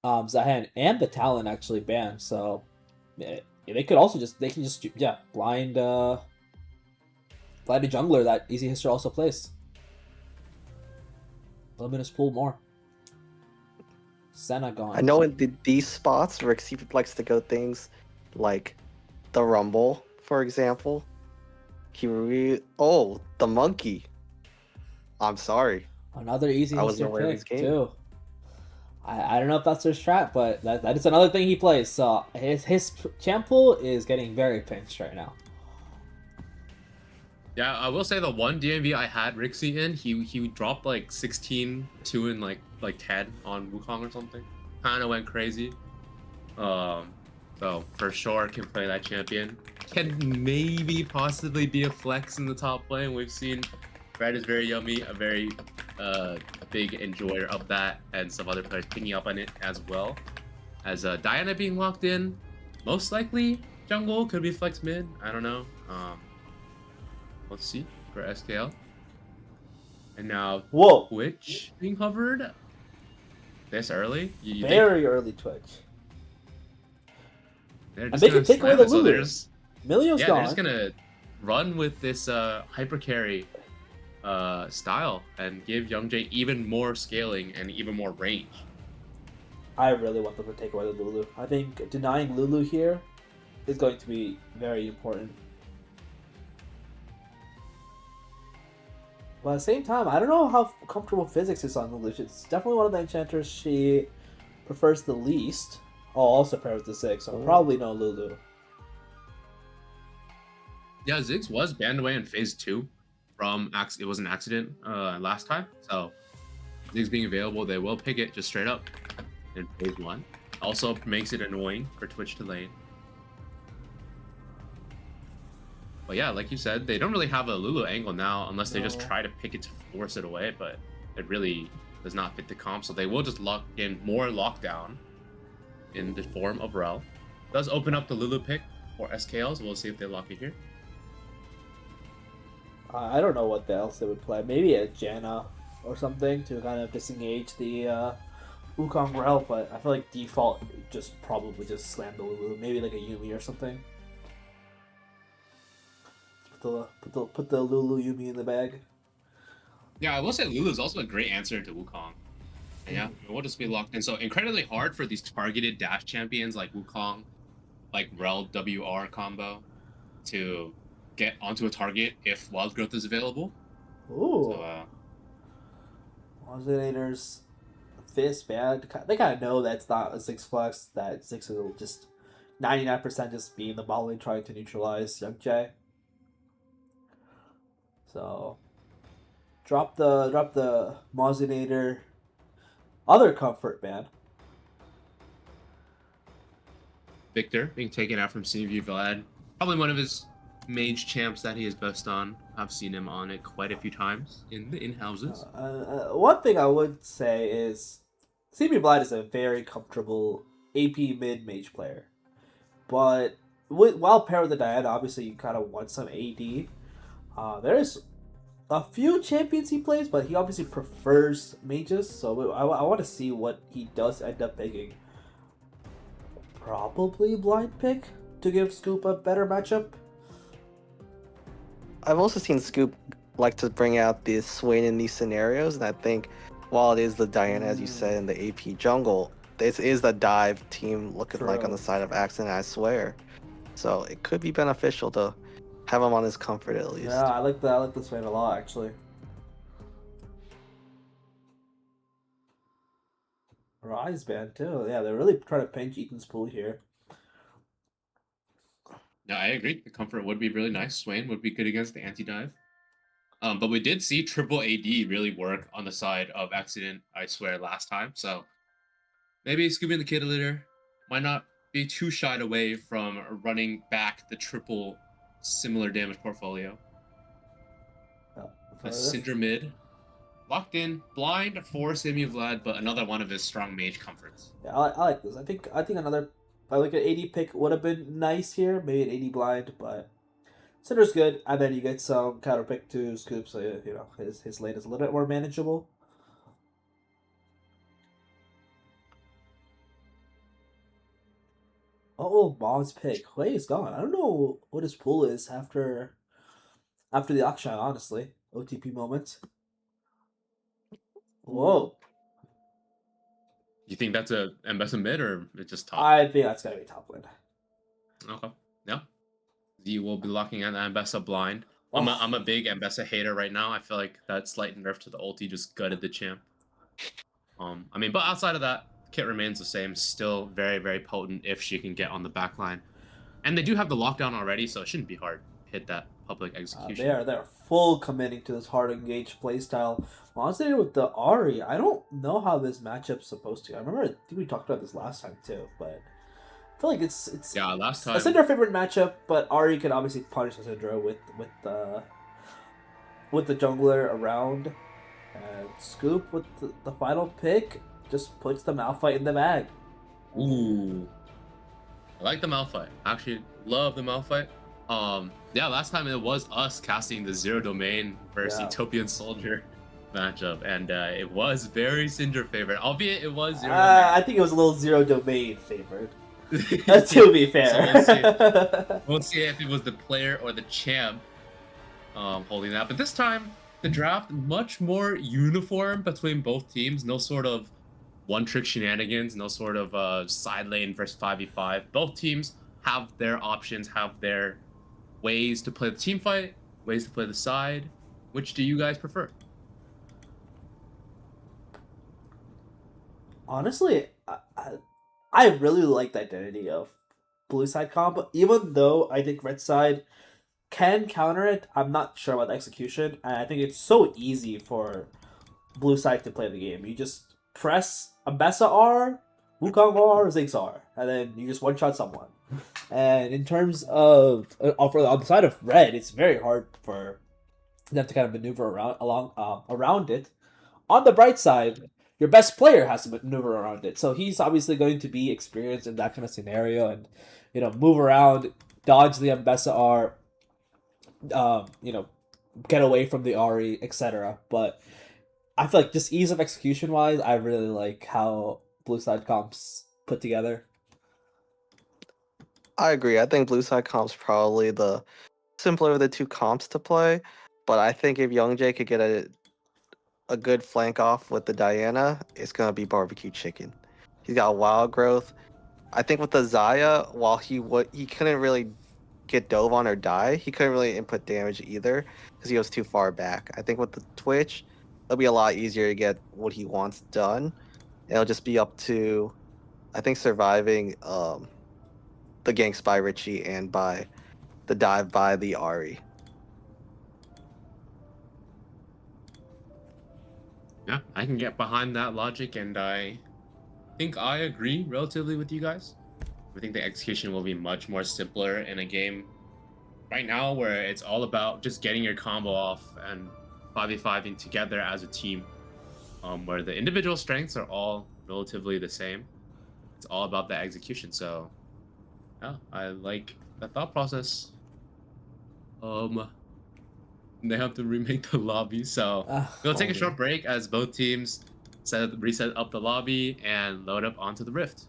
Zahan, and the Talon actually banned. So they can just blind a jungler that Easy History also plays. Limit his pool more. Senna gone. I know in these spots, Rixie likes to go things like the Rumble, for example. The monkey. I'm sorry. Another Easy I wasn't History aware of pick his game. too. I don't know if that's their strat, but that is another thing he plays. So his champ pool is getting very pinched right now. Yeah, I will say the one DMV I had Rixie in, he dropped like 16, 2 and like 10 on Wukong or something. Kind of went crazy. So for sure can play that champion. Can maybe possibly be a flex in the top lane. We've seen Red is very yummy, a very big enjoyer of that, and some other players picking up on it as well. As Diana being locked in, most likely jungle, could be flex mid. I don't know. Let's see for SKL. And now Twitch being covered this early. You very early Twitch. They're And just they gonna can take away slam the it, so Lulu. Milio's they're gone. just gonna run with this hyper carry style and give Youngjae even more scaling and even more range. I really want them to take away the Lulu. I think denying Lulu here is going to be very important. But at the same time, I don't know how comfortable physics is on Lulu. It's definitely one of the enchanters she prefers the least. Oh, also paired with the Ziggs, so probably no Lulu. Yeah, Ziggs was banned away in phase 2 from it was an accident last time. So Ziggs being available, they will pick it just straight up in phase 1. Also makes it annoying for Twitch to lane. But yeah, like you said, they don't really have a Lulu angle now unless they just try to pick it to force it away, but it really does not fit the comp, so they will just lock in more lockdown in the form of Rel. Does open up the Lulu pick for SKL, so we'll see if they lock it here. I don't know what else they would play. Maybe a Janna or something to kind of disengage the Wukong Rel, but I feel like default probably just slam the Lulu. Maybe like a Yumi or something. Put the Lulu Yumi in the bag. Yeah, I will say Lulu is also a great answer to Wukong. And yeah, we'll just be locked in. So incredibly hard for these targeted dash champions like Wukong, like Rel WR combo. to get onto a target if wild growth is available. Ooh. So Oscillators, Fist, man. They kind of know that's not a Six Flex, that Six will just 99% just being the modeling trying to neutralize Young Jay. So drop the Mozinator. Other comfort, man. Victor being taken out from CMV Vlad, probably one of his mage champs that he is best on. I've seen him on it quite a few times in the in-houses. One thing I would say is CB Blight is a very comfortable AP mid mage player, but while paired with the Diana, obviously you kind of want some AD. There's a few champions he plays, but he obviously prefers mages, so I want to see what he does end up picking. Probably blind pick to give Scoop a better matchup. I've also seen Scoop like to bring out the Swain in these scenarios, and I think while it is the Diana, as you said, in the AP jungle, this is the dive team looking like on the side of Accent, I swear. So it could be beneficial to have him on his comfort at least. Yeah, I like the Swain a lot, actually. Rise band too. Yeah, they're really trying to pinch Ethan's pool here. No, I agree. The comfort would be really nice. Swain would be good against the anti-dive. But we did see triple AD really work on the side of Accident, I swear, last time. So maybe Scooby and the Kid Litter might not be too shied away from running back the triple similar damage portfolio. A Cinder mid. Locked in, blind for Simi Vlad, but another one of his strong mage comforts. Yeah, I like this. I think another, I like an 80 pick would have been nice here. Maybe an 80 blind, but Cinder's good. And then you get some counter pick to Scoop, so you know his lane is a little bit more manageable. Oh, Mom's pick. Wait, he's gone. I don't know what his pool is after the auction. Honestly, OTP moment. Whoa. You think that's a Mbessa mid or it's just top? I think that's gotta be top lane. Okay. Yeah. Z will be locking in the Mbessa blind. I'm a big Mbessa hater right now. I feel like that slight nerf to the ulti just gutted the champ. I mean, but outside of that, kit remains the same. Still very, very potent if she can get on the back line. And they do have the lockdown already, so it shouldn't be hard to hit that public execution. They're full committing to this hard engaged playstyle. Honestly, with the Ahri, I don't know how this matchup's supposed to. I think we talked about this last time too, but I feel like it's last time a Syndra favorite matchup, but Ahri can obviously punish the Syndra with the jungler around. And Scoop with the final pick just puts the Malphite in the bag. Ooh. I like the Malphite. Actually, love the Malphite. Yeah, last time it was us casting the Zero Domain versus Utopian Soldier matchup, and it was very Syndra favorite, albeit it was Zero Domain. I think it was a little Zero Domain favored. To be fair. So we'll see if it was the player or the champ holding that. But this time, the draft much more uniform between both teams. No sort of one-trick shenanigans. No sort of side lane versus 5v5. Both teams have their options, have their ways to play the team fight, ways to play the side. Which do you guys prefer? Honestly, I really like the identity of blue side comp, even though I think red side can counter it. I'm not sure about the execution, and I think it's so easy for blue side to play the game. You just press Ambessa R, Wukong R, Ziggs R, and then you just one-shot someone. And in terms of on the side of red, it's very hard for them to kind of maneuver around it. On the bright side, your best player has to maneuver around it, so he's obviously going to be experienced in that kind of scenario, and move around, dodge the Ambessa R, get away from the Ahri, etc. But I feel like just ease of execution wise, I really like how blue side comps put together. I agree. I think blue side comp's probably the simpler of the two comps to play, but I think if Young Jay could get a good flank off with the Diana, it's gonna be barbecue chicken. He's got wild growth. I think with the Zaya, while he couldn't really get dove on or die, he couldn't really input damage either because he was too far back. I think with the Twitch, it'll be a lot easier to get what he wants done. It'll just be up to, I think, surviving the ganks by Richie and by the dive by the Ari. Yeah, I can get behind that logic, and I think I agree relatively with you guys. I think the execution will be much more simpler in a game right now where it's all about just getting your combo off and 5v5ing together as a team, where the individual strengths are all relatively the same. It's all about the execution. So yeah, I like the thought process. They have to remake the lobby, so we'll take a Only. short break as both teams reset up the lobby and load up onto the rift.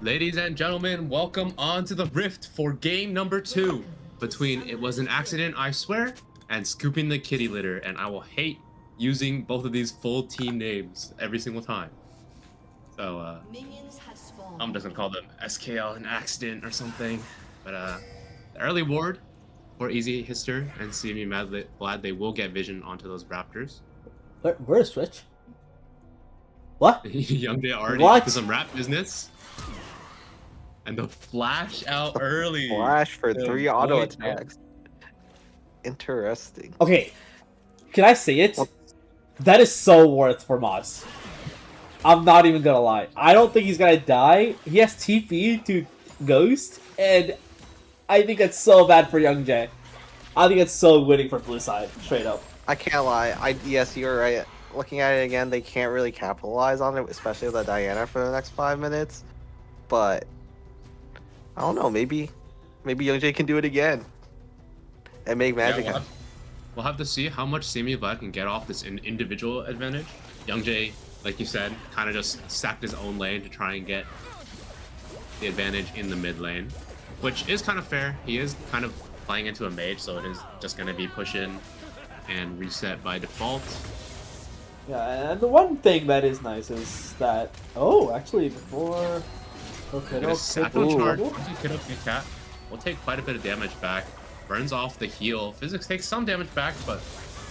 Ladies and gentlemen, welcome on to the Rift for game number 2 between It Was an Accident, I Swear, and Scooping the Kitty Litter. And I will hate using both of these full team names every single time. So, Minions have spawned. I'm just gonna call them SKL an accident or something. But, the early ward for Easy Hister and CME Glad they will get vision onto those Raptors. Where's Switch? What? Young Day already What? did some rap business. And the flash out early. Flash for The 3 auto boy- attacks. Interesting. Okay, can I say it? That is so worth for Moz. I'm not even gonna lie. I don't think he's gonna die. He has TP to Ghost, and I think it's so bad for Young Jay. I think it's so winning for Blue Side, straight up. I can't lie. Yes, you're right. Looking at it again, they can't really capitalize on it, especially with the Diana for the next 5 minutes. But I don't know. Maybe Young Jay can do it again and make magic Yeah, happen. we'll have to see how much Simi Vlad can get off this individual advantage. Young Jay, like you said, kind of just sacked his own lane to try and get the advantage in the mid lane, which is kind of fair. He is kind of playing into a mage, so it is just going to be push in and reset by default. Yeah, and the one thing that is nice is that actually before Get a Sapphire charge. Once you get up your cat, we'll take quite a bit of damage back. Burns off the heal. Physics takes some damage back, but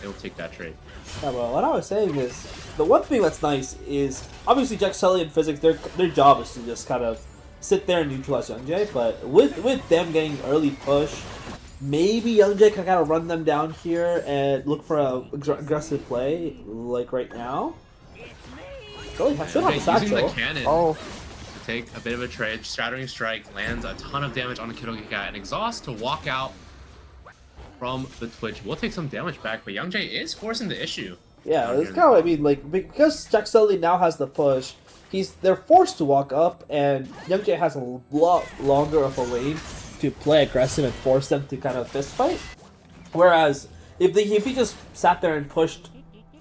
they'll take that trade. Yeah, well, what I was saying is the one thing that's nice is obviously Jack Sully and Physics. Their job is to just kind of sit there and neutralize Young Jay, but with them getting early push, maybe Young Jay can kind of run them down here and look for a aggressive play like right now. Really, I should have a Using the satchel. cannon. Oh, Take a bit of a trade. Shattering Strike lands a ton of damage on the Kiddo Cat, and Exhaust to walk out from the Twitch. We'll take some damage back, but Young Jay is forcing the issue. Yeah, it's kind of what I mean. Like because Jack Sully now has the push, they're forced to walk up, and Young Jay has a lot longer of a lane to play aggressive and force them to kind of fist fight. Whereas if he just sat there and pushed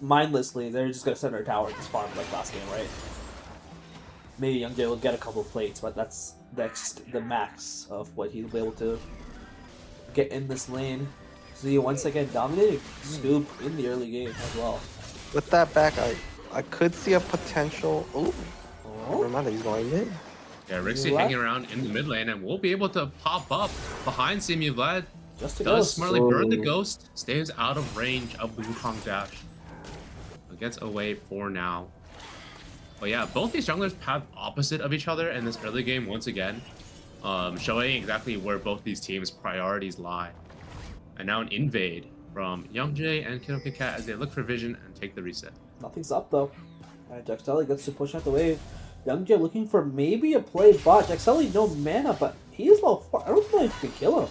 mindlessly, they're just gonna send their tower and just farm like last game, right? Maybe Young Jay will get a couple of plates, but that's the max of what he'll be able to get in this lane. So you once again dominating Scoop in the early game as well. with that back, I could see a potential. Ooh, Oh, never mind that he's going in. Yeah, Rixie What? hanging around in the mid lane, and we'll be able to pop up behind Simi Vlad. just to Does go. smartly burn the ghost, stays out of range of the Wukong dash. But gets away for now. But yeah, both these junglers have opposite of each other in this early game once again, showing exactly where both these teams' priorities lie. And now an invade from Young Jay and Kiddo Cat as they look for vision and take the reset. Nothing's up though. Alright, Jack Sully gets to push out the wave. Young Jay looking for maybe a play bot. Jack Sully no mana, but he is low 4. I don't know if you can kill him.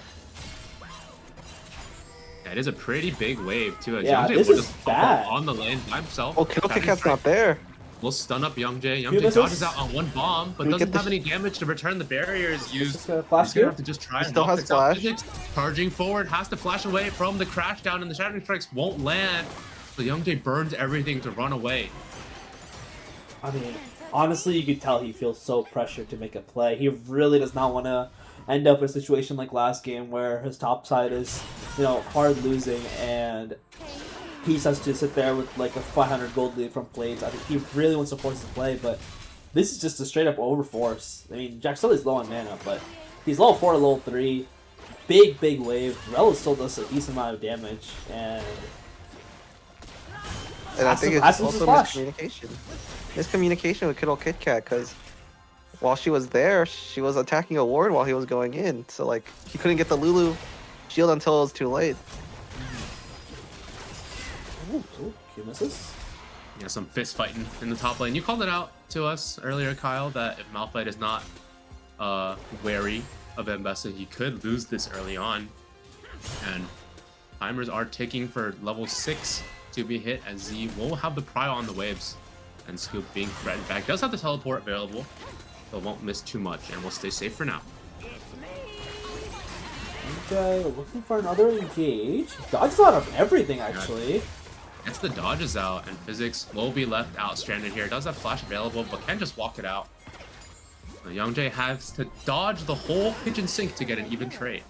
That is a pretty big wave too. As Yeah, Young Jay this will is just pop bad. up on the lane by himself. Oh, Kiddo Shattering Cat's Strike not there. will stun up Young Jay. Young Few Jay misses. dodges out on one bomb, but We doesn't get the have any damage to return the barriers Just used. gonna flash He's gonna you. have to just try He and still knock has this out. flash. Physics charging forward, has to flash away from the crash down, and the Shattering Strikes won't land. So Young Jay burns everything to run away. I mean, honestly, you could tell he feels so pressured to make a play. He really does not want to end up in a situation like last game where his top side is, hard losing and he has to sit there with like a 500 gold lead from plates. I think he really wants to force the play, but this is just a straight up overforce. I mean, Jack Sully's low on mana, but he's level 4, level 3. Big wave. Rel still does a decent amount of damage, and And I think it's Passive also flash. miscommunication. Miscommunication with Kiddo Cat, because while she was there, she was attacking a ward while he was going in. So, like, he couldn't get the Lulu shield until it was too late. Q misses. Yeah, some fist fighting in the top lane. You called it out to us earlier, Kyle, that if Malphite is not wary of Mbessa, he could lose this early on. And timers are ticking for level 6 to be hit, as Z will have the pry on the waves. And Scoop being threatened back. Does have the teleport available, so won't miss too much, and will stay safe for now. Okay, looking for another engage. Dodges out of everything, actually. Gets the dodges out, and Physics will be left out stranded here. Does have flash available, but can just walk it out. Youngjae has to dodge the whole kitchen sink to get an even trade.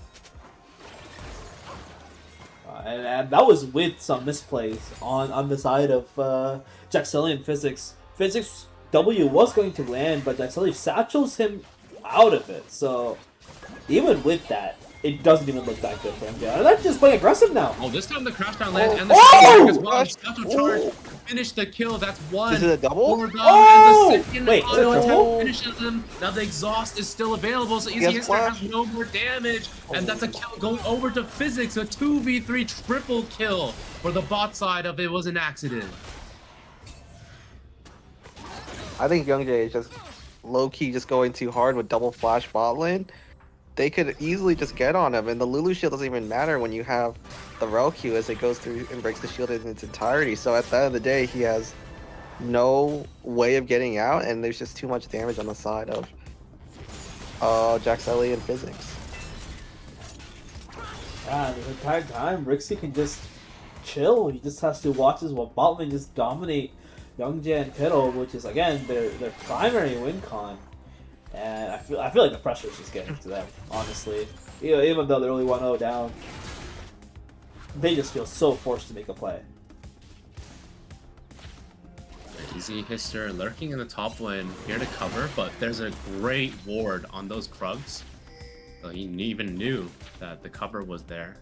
And that was with some misplays on the side of Jaxelian Physics. Physics W was going to land, but Jaxelian satchels him out of it. So even with that, it doesn't even look that good for him. And they're just playing aggressive now. Oh, this time the crash down land and the Oh! as well. Satchel charge to finish the kill. That's one. Is it a double? For them, Oh! and the second Wait, auto is it attack triple? finishes them. Now the exhaust is still available, so Easy Yes, Hister flash. has no more damage. And that's a kill going over to Physics. A 2v3 triple kill for the bot side of It Was an Accident. I think Youngjae is just low-key just going too hard with double flash bot lane. They could easily just get on him, and the Lulu shield doesn't even matter when you have the Rel Q as it goes through and breaks the shield in its entirety. So at the end of the day, he has no way of getting out, and there's just too much damage on the side of Jaxeli and Physics. Yeah, the entire time, Rixie can just chill. He just has to watch his bot lane just dominate Youngjae and Pittle, which is, again, their primary win con. And I feel like the pressure is just getting to them, honestly. Even though they're only 1-0 down, they just feel so forced to make a play. Easy Hister lurking in the top lane, here to cover, but there's a great ward on those Krugs. So he even knew that the cover was there.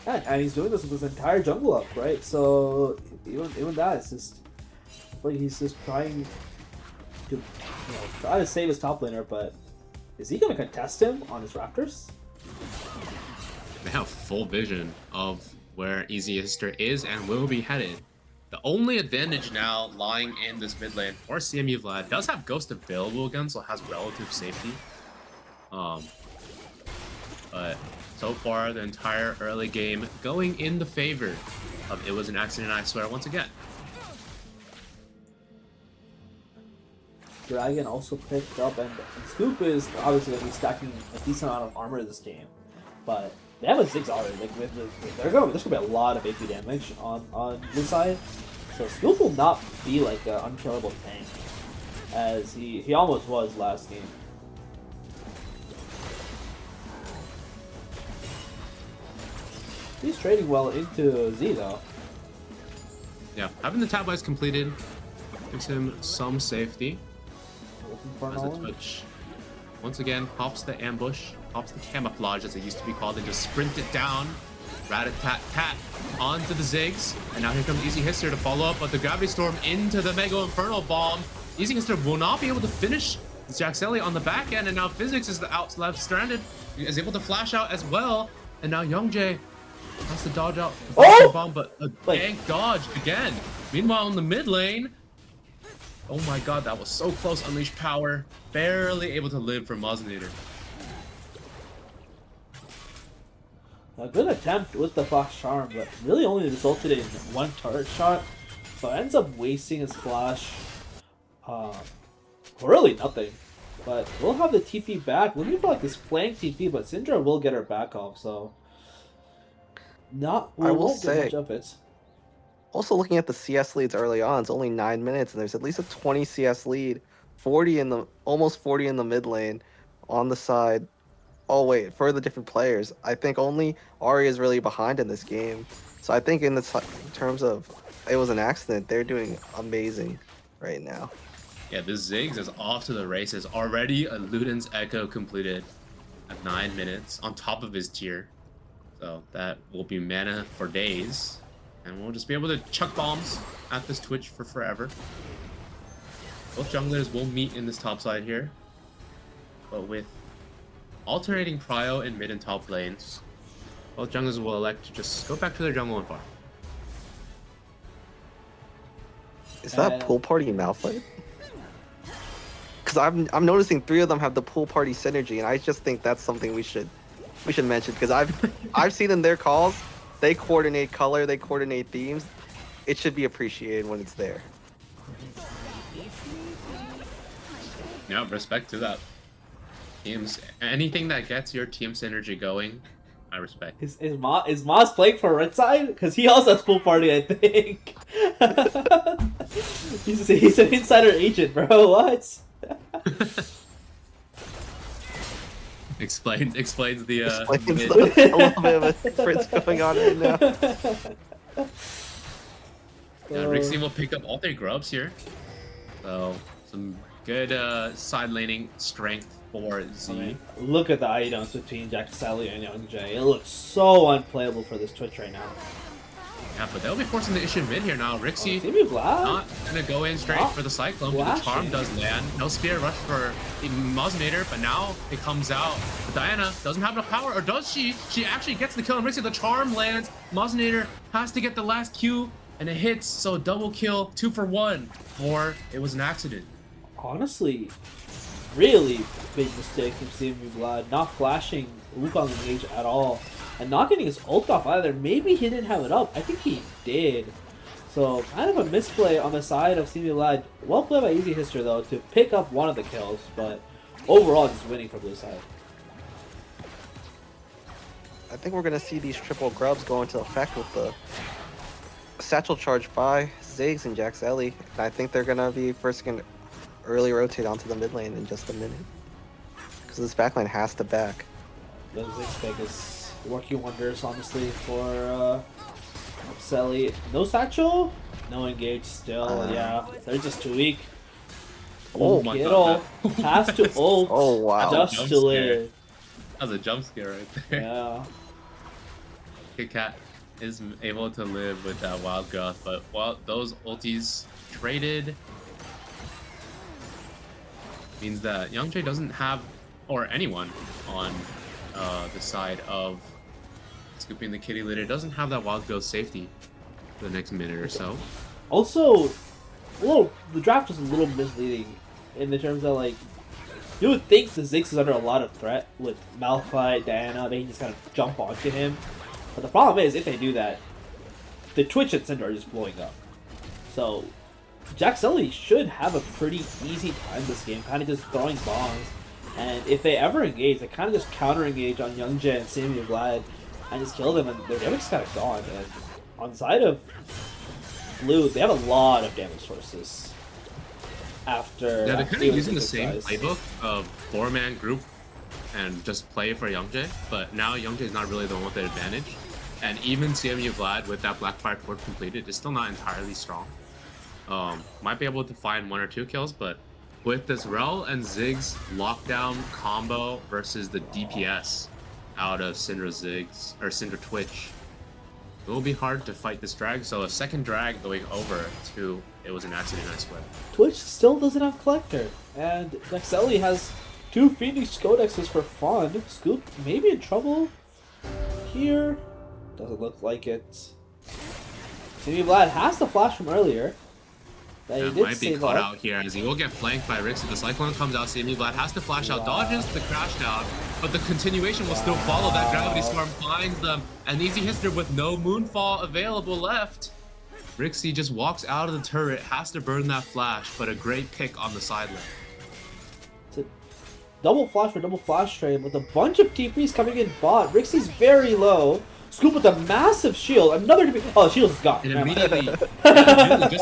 And he's doing this with his entire jungle up, right? So even that, it's just like he's just trying to try to save his top laner, but is he going to contest him on his Raptors? They have full vision of where Easy Hister is and will be headed. The only advantage now lying in this mid lane for CMU Vlad does have Ghost available again, so it has relative safety. But so far, the entire early game going in the favor of It Was an Accident, I swear, once again. Dragon also picked up, and Scoop is obviously going to be stacking a decent amount of armor this game, but they have a Ziggs already. Like there's going to be a lot of AP damage on this side, so Scoop will not be like an unkillable tank as he almost was last game. He's trading well into Z though. Yeah, having the tab eyes completed gives him some safety. Looking for an As a all-in. Twitch once again pops the ambush, pops the camouflage as it used to be called, and just sprint it down. Rat-a-tat-tat onto the Ziggs, and now here comes Easy Hister to follow up, but the Gravity Storm into the Mega Inferno Bomb. Easy Hister will not be able to finish Jaxeli on the back end, and now Physics is the left stranded, is able to flash out as well, and now Youngjae has to dodge out the Oh! bomb, but a gank dodge again. Meanwhile, in the mid lane, oh my god, that was so close. Unleashed power, barely able to live for Mozzinator. A good attempt with the Flash Charm, but really only resulted in one turret shot. So ends up wasting his Flash. For really nothing. But we'll have the TP back. Looking for like this flank TP, but Syndra will get her back off, so we won't get much of it. Also looking at the CS leads early on, it's only 9 minutes, and there's at least a 20 CS lead, 40 in the almost 40 in the mid lane, on the side. Oh wait, for the different players, I think only Ari is really behind in this game. So I think in terms of It Was an Accident, they're doing amazing right now. Yeah, this Ziggs is off to the races. Already a Luden's Echo completed at 9 minutes on top of his tier. So that will be mana for days. And we'll just be able to chuck bombs at this Twitch for forever. Both junglers will meet in this top side here. But with alternating prio in mid and top lanes, both junglers will elect to just go back to their jungle and farm. Is that pool party Malphite? Because I'm noticing 3 of them have the pool party synergy, and I just think that's something we should mention, because I've seen in their calls, they coordinate color, they coordinate themes. It should be appreciated when it's there. Yeah, respect to that. Teams, anything that gets your team synergy going, I respect. Is Moz playing for red side? Because he also has pool party, I think. he's an insider agent, bro. What? Explains the Explains mid. a little bit of a difference going on right now. Rixie will pick up all 3 grubs here. So some good side laning strength for Z. I mean, look at the items between Jaxelli and Young Jay. It looks so unplayable for this Twitch right now. Yeah, but they'll be forcing the issue mid here now. Rixie See me Vlad? not gonna go in straight Not for the Cyclone, but the Charm flashing. does land. No Spear Rush for the Muzzinator, but now it comes out. But Diana doesn't have enough power, or does she? She actually gets the kill on Rixie. The Charm lands. Muzzinator has to get the last Q, and it hits, so double kill, 2 for 1. Or it was an accident. Honestly, really big mistake from CMU Vlad. Not flashing Wukong engage at all. And not getting his ult off either. Maybe he didn't have it up. I think he did. So, kind of a misplay on the side of CMU Vlad. Well played by Easy Hister, though, to pick up one of the kills. But overall, just winning for blue side. I think we're gonna see these triple grubs go into effect with the satchel charge by Ziggs and Jaxelli. And I think they're gonna be gonna early rotate onto the mid lane in just a minute. Because this backline has to back. The Ziggs pick is working wonders, honestly, for Selly. No satchel? No engage still, yeah. They're just too weak. Oh my Kittle God. has to ult Oh wow. just Jump to scare. live. That was a jump scare right there. Yeah. Kit Kat is able to live with that wild growth, but while those ultis traded means that Youngjae doesn't have, or anyone on the side of scooping the kitty litter, doesn't have that wild growth safety for the next minute or so. Also, the draft was a little misleading in the terms of, like, you would think the Ziggs is under a lot of threat with Malphite, Diana, they can just kind of jump onto him. But the problem is, if they do that, the Twitch and Cinder are just blowing up. So, Jaxelli should have a pretty easy time this game, kind of just throwing bombs. And if they ever engage, they kind of just counter-engage on Youngjae and Sammy and Vlad and just kill them, and their damage is kind of gone. And on the side of Blue, they have a lot of damage sources after... Yeah, they're kind of doing using the good same size. playbook of 4-man group and just play for Youngjae, but now Youngjae is not really the one with the advantage. And even CMU Vlad with that Blackfire Fort completed is still not entirely strong. Might be able to find 1 or 2 kills, but with this Rel and Ziggs lockdown combo versus the DPS out of Syndra Ziggs or Syndra Twitch, it will be hard to fight this drag. So a second drag going over to it was an accident, I swear. Twitch still doesn't have Collector, and Jaxelli has 2 Phoenix Codexes for fun. Scoop maybe in trouble here. Doesn't look like it. Sammy Vlad has the flash from earlier. That he That did might be save caught up. out here as he will get flanked by Rixie. The Cyclone comes out, CMU Vlad has to flash out, dodges the crash down, but the continuation will still follow. That Gravity Storm finds them, and Easy Hister with no Moonfall available left. Rixie just walks out of the turret, has to burn that flash, but a great pick on the sideline. It's a double flash for double flash trade with a bunch of TPs coming in bot. Rixie's very low. Scoop with a massive shield. Another TP. Oh, the shield is gone. And Never mind. immediately,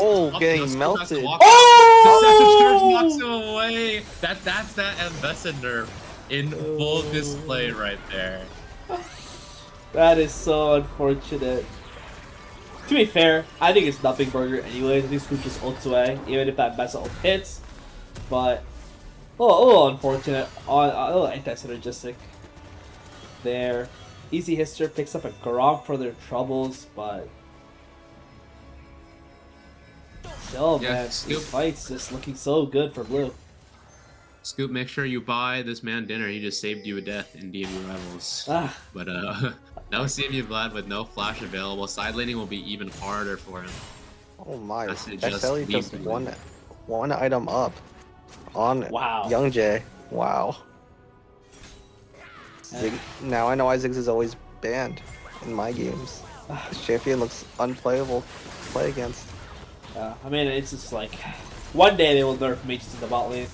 Oh, getting melted. Oh! The knocks him away. That's that ambassador in full display right there. That is so unfortunate. To be fair, I think it's nothing burger anyways. I think Scoop just ults away, even if that mess ult hits. But a little unfortunate. A little anti-synergistic there. Easy Hister picks up a Grom for their troubles, but still, Yeah, man, Scoop. these fights just looking so good for Blue. Scoop, make sure you buy this man dinner. He just saved you a death in DMV Rivals. Ah, But now CMU Vlad with no flash available. Side laning will be even harder for him. Oh my. That's it, just Jaxelli just leave one item up on wow. Youngjae. Wow. Now I know why Ziggs is always banned in my games. This champion looks unplayable to play against. I mean, it's just like one day they will nerf mages in the bot lane.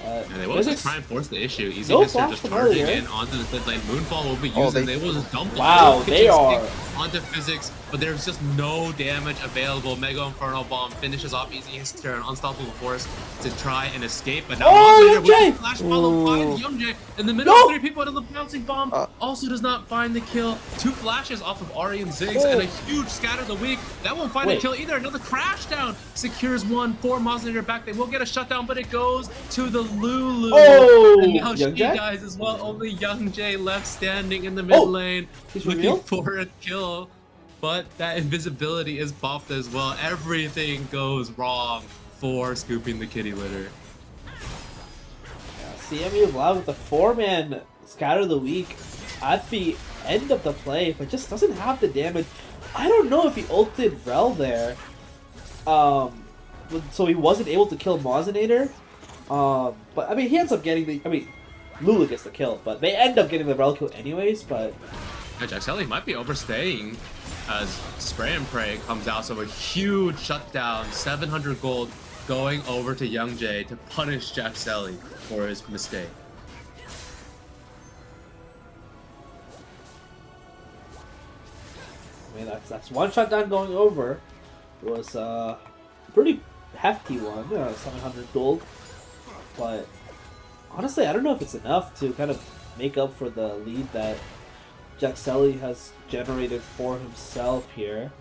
And they will just try and force the issue. Easy No Hister flash just from charging earlier. in onto the mid lane. Moonfall will be used, Oh, and they will just dump the Wow, whole they kitchen are- sink onto Physics. but there's just no damage available. Mega Inferno Bomb finishes off Easy Hister and Unstoppable Force to try and escape, but now Oh, Young Flash followed by Young J in the middle No! of 3 people into the bouncing bomb. Also does not find the kill. 2 flashes off of Ari and Ziggs and a huge scatter the weak. That won't find the kill either. Another crash down secures 1 for Mozzinator back. They will get a shutdown, but it goes to the Lulu. Oh, and now Young she J? dies as well. Only Young J left standing in the mid lane, he's looking revealed? for a kill. But that invisibility is popped as well. Everything goes wrong for scooping the kitty litter. CMU live with the 4-man scatter the weak at the end of the play, but just doesn't have the damage. I don't know if he ulted Rel there, so he wasn't able to kill Mozzinator. But I mean, he ends up getting the. I mean, Lulu gets the kill, but they end up getting the Rel kill anyways. But Jaxeli might be overstaying as Spray and Pray comes out, so a huge shutdown, 700 gold going over to Young J to punish Jaxeli for his mistake. I mean, that's one shutdown going over. It was a pretty hefty one, 700 gold. But honestly, I don't know if it's enough to kind of make up for the lead that Jaxeli has generated for himself here.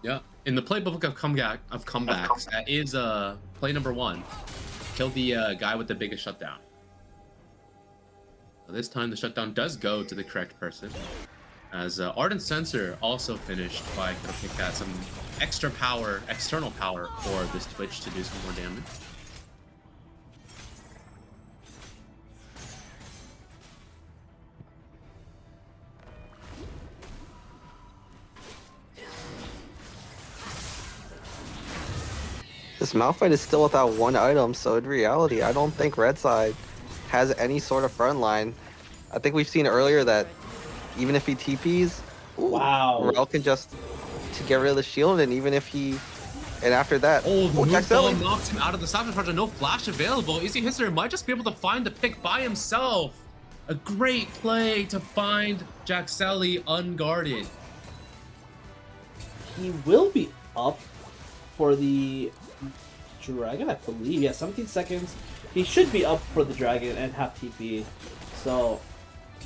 Yeah, in the playbook of comebacks, that is play number 1. Kill the guy with the biggest shutdown. This time the shutdown does go to the correct person, as Ardent Sensor also finished by kind of pick out some extra power, external power for this Twitch to do some more damage. This Malphite is still without 1 item, so in reality, I don't think Red Side has any sort of front line. I think we've seen earlier that even if he TPs, Wow. Rel can just to get rid of the shield, and even if he, and after that, Oh, the Jaxeli. Moonfall knocks him out of the Savage Charger. No flash available. Easy History might just be able to find the pick by himself. A great play to find Jaxeli unguarded. He will be up for the Dragon, I believe. Yeah, 17 seconds. He should be up for the Dragon and have TP. So,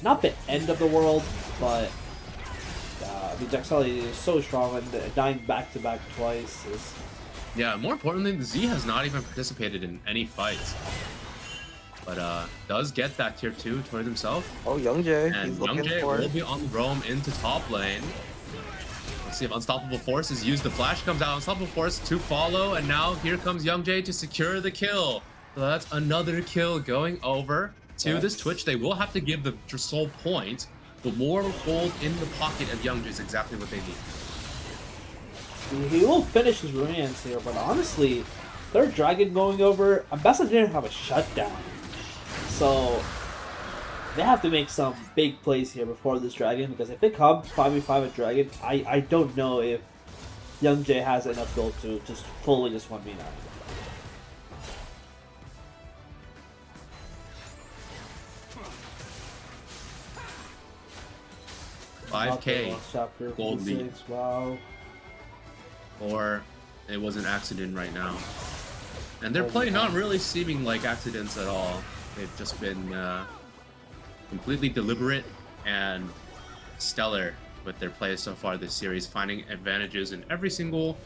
not the end of the world, but I mean, Jaxeli is so strong, and dying back-to-back twice is... Yeah, more importantly, Z has not even participated in any fights. But does get that tier 2 toward himself. Oh, Young J, And he's Young looking J for will it. be on the roam into top lane. Let's see if Unstoppable Force is used. The flash comes out. Unstoppable Force to follow. And now here comes Young J to secure the kill. So that's another kill going over to this Twitch. They will have to give the soul point. But more gold in the pocket of Young J is exactly what they need. He will finish his romance here, but honestly, third Dragon going over, Ambassador didn't have a shutdown. So, they have to make some big plays here before this Dragon, because if they come 5v5 with Dragon, I don't know if Young J has enough gold to just fully just 1v9. 5K Chapter gold lead. 46, wow. Or it was an accident right now. And their play not really seeming like accidents at all. They've just been completely deliberate and stellar with their play so far this series, finding advantages in every single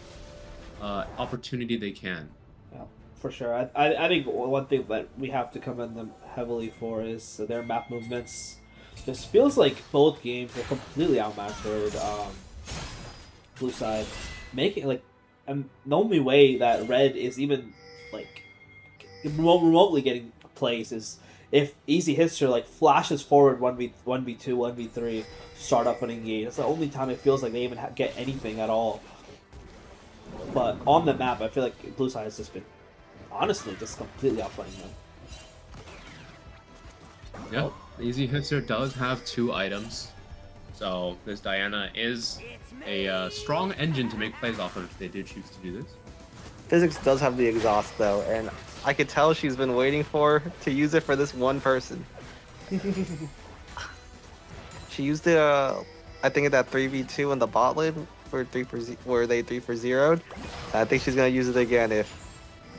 opportunity they can. Yeah, for sure. I think one thing that we have to commend them heavily for is their map movements. Just feels like both games are completely outmatched blue side, making like, and the only way that red is even like remotely getting plays is if Easy Hister like flashes forward 1v2, 1v3 to start off an engage. That's the only time it feels like they even get anything at all. But on the map, I feel like blue side has just been honestly just completely outplaying them. Yeah, Easy Hitter does have 2 items. So this Diana is a strong engine to make plays off of if they did choose to do this. Physics does have the exhaust though, and I could tell she's been waiting to use it for this one person. She used it I think in that 3v2 in the bot lane where they 3-for-0'd. I think she's gonna use it again if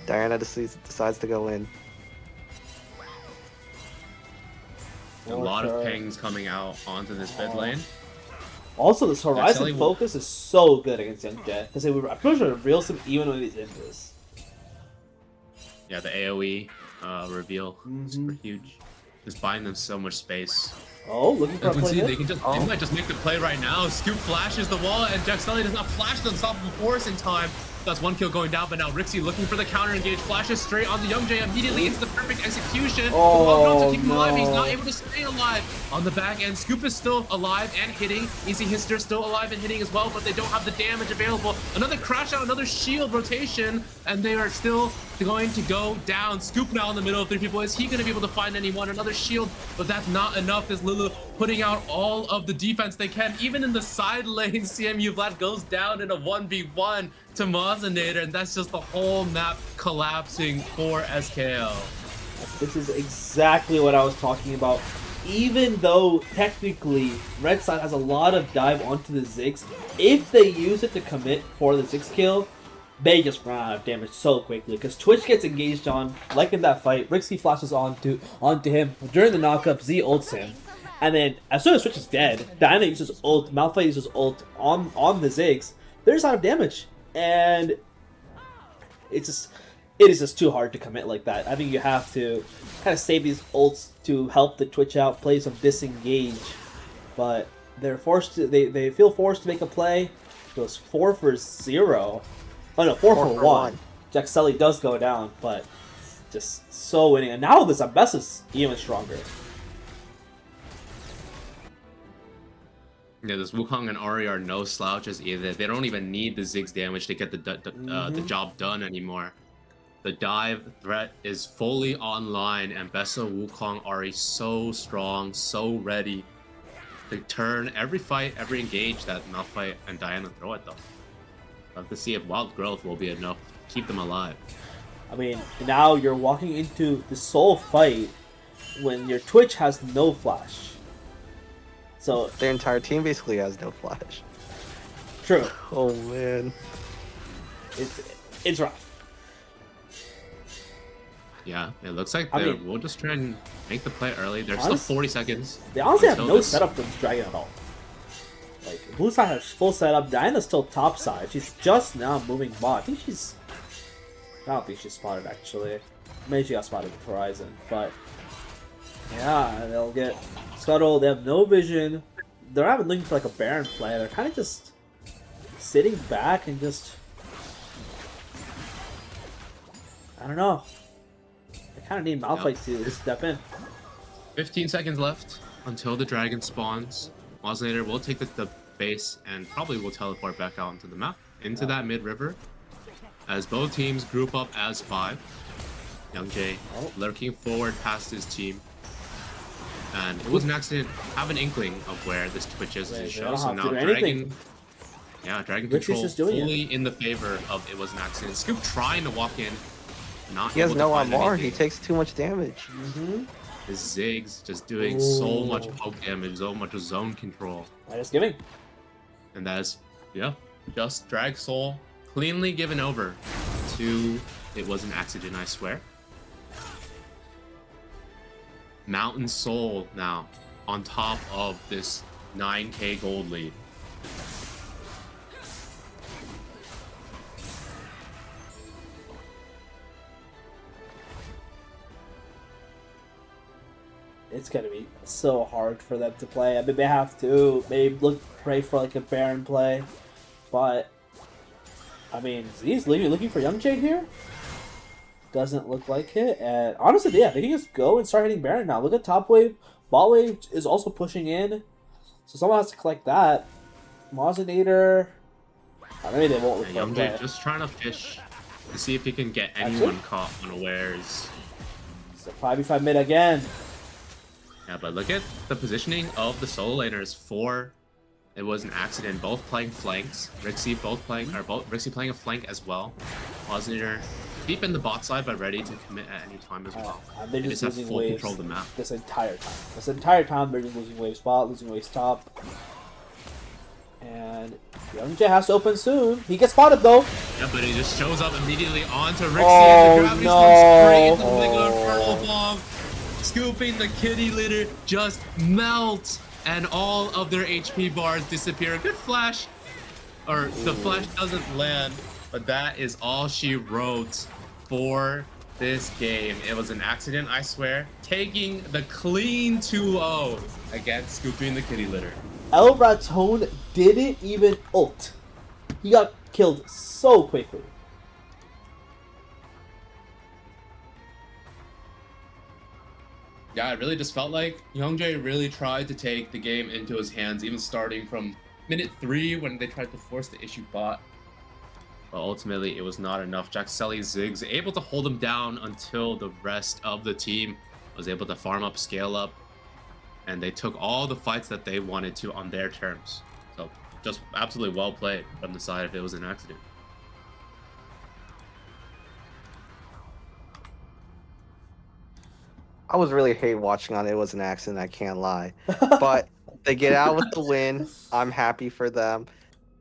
Diana decides to go in. A lot of pings coming out onto this mid lane. Also, this Horizon Jaxeli focus is so good against Young Jet because I'm pretty sure it reveals him even when he's in this. Yeah, the AoE reveal super huge. Just buying them so much space. Oh, looking for a You can play see hit? they might just make the play right now. Scoop flashes the wall, and Jaxeli does not flash the unstoppable force in time. That's one kill going down, but now Rixie looking for the counter engage, flashes straight onto Young J immediately into the perfect execution. Oh, The wall drop to keep him alive. He's no. not able to stay alive on the back end. Scoop is still alive and hitting. Easy Hister still alive and hitting as well, but they don't have the damage available. Another crash out, another shield rotation, and they are still going to go down. Scoop now in the middle of 3 people. Is he going to be able to find anyone? Another shield, but that's not enough as Lulu putting out all of the defense they can. Even in the side lane, CMU Vlad goes down in a 1v1 to Mazinator, and that's just the whole map collapsing for SKL. This is exactly what I was talking about. Even though technically Red Side has a lot of dive onto the Ziggs, if they use it to commit for the 6 kill, they just run out of damage so quickly. Because Twitch gets engaged on, like in that fight, Rixie flashes onto him. During the knockup, Z ults him. And then as soon as Twitch is dead, Diana uses ult, Malphite uses ult on the Ziggs. They're just out of damage. And it is just too hard to commit like that. I think you have to kind of save these ults to help the Twitch out, play some disengage. But they're forced to, they feel forced to make a play. It goes 4-for-0. Oh no, 4-for-1. Jaxeli does go down, but just so winning. And now this Abyss is even stronger. Yeah, this Wukong and Ori are no slouches either. They don't even need the Ziggs damage to get the job done anymore. The dive threat is fully online, and Bessa, Wukong, Ori so strong, so ready to turn every fight, every engage that Malphite and Diana throw at them. Love to see if Wild Growth will be enough to keep them alive. I mean, now you're walking into the sole fight when your Twitch has no flash. So Their entire team basically has no flash. true. Oh man. It's rough. Yeah, it looks like I mean, we'll just try and make the play early. There's honest- still 40 seconds. They honestly have until no this- setup for this dragon at all. Like, blue side has full setup. Diana's still top side. She's just now moving bot. I don't think she's spotted actually. Maybe she got spotted with Horizon, but yeah, they'll get Scuttle. They have no vision. They're not even looking for like a Baron play. They're kind of just sitting back and just, I don't know. They kind of need Malphite to step in. 15 seconds left until the dragon spawns. Mazinator will take the base and probably will teleport back out into the map, into that mid river, as both teams group up as 5. Young Jay lurking forward past his team. And it was an accident. Have an inkling of where this Twitch is in They show. don't So have to now do Dragon, anything. Dragon Rixie's control just doing it. fully in the favor of it was an accident. Scoop trying to walk in, not He has able no to find armor. anything. He takes too much damage. His Ziggs just doing so much Ooh. poke damage, so much zone control. Just giving. And that is, just Drag Soul cleanly given over to it was an accident, I swear. Mountain Soul now on top of this 9k gold lead. It's gonna be so hard for them to play. I mean, they have to maybe pray for like a Baron play, but I mean, he's looking for Young Jay here. Doesn't look like it, and honestly, yeah, they can just go and start hitting Baron now. Look at top wave, bot wave is also pushing in, so someone has to collect that. Mazinator, maybe they won't look Young like Jay that. just trying to fish to see if he can get anyone caught unawares. So 5v5 mid again. Yeah, but look at the positioning of the solo laners for it was an accident. Both playing flanks. Rixie Rixie playing a flank as well. Mazinator deep in the bot side but ready to commit at any time as well. They're They just just have losing full waves control of the map. this entire time. This entire time they're just losing waves spot, losing waves top. And Young Jay has to open soon. He gets spotted though. Yeah, but he just shows up immediately onto Rixie, Oh, and the gravity no. comes straight into the Mega Oh. Infernal Bomb. Scooping the kitty litter just melt, and all of their HP bars disappear. Good flash, or the flash doesn't land, but that is all she wrote for this game. It was an accident, I swear. Taking the clean 2-0 against Scooping the kitty litter. El Raton didn't even ult. He got killed so quickly. Yeah, it really just felt like Youngjae really tried to take the game into his hands, even starting from minute 3 when they tried to force the issue bot. But ultimately, it was not enough. Jaxeli Ziggs able to hold him down until the rest of the team was able to farm up, scale up, and they took all the fights that they wanted to on their terms. So just absolutely well played from the side if it was an accident. I was really hate watching on it. It was an accident, I can't lie. But they get out with the win. I'm happy for them.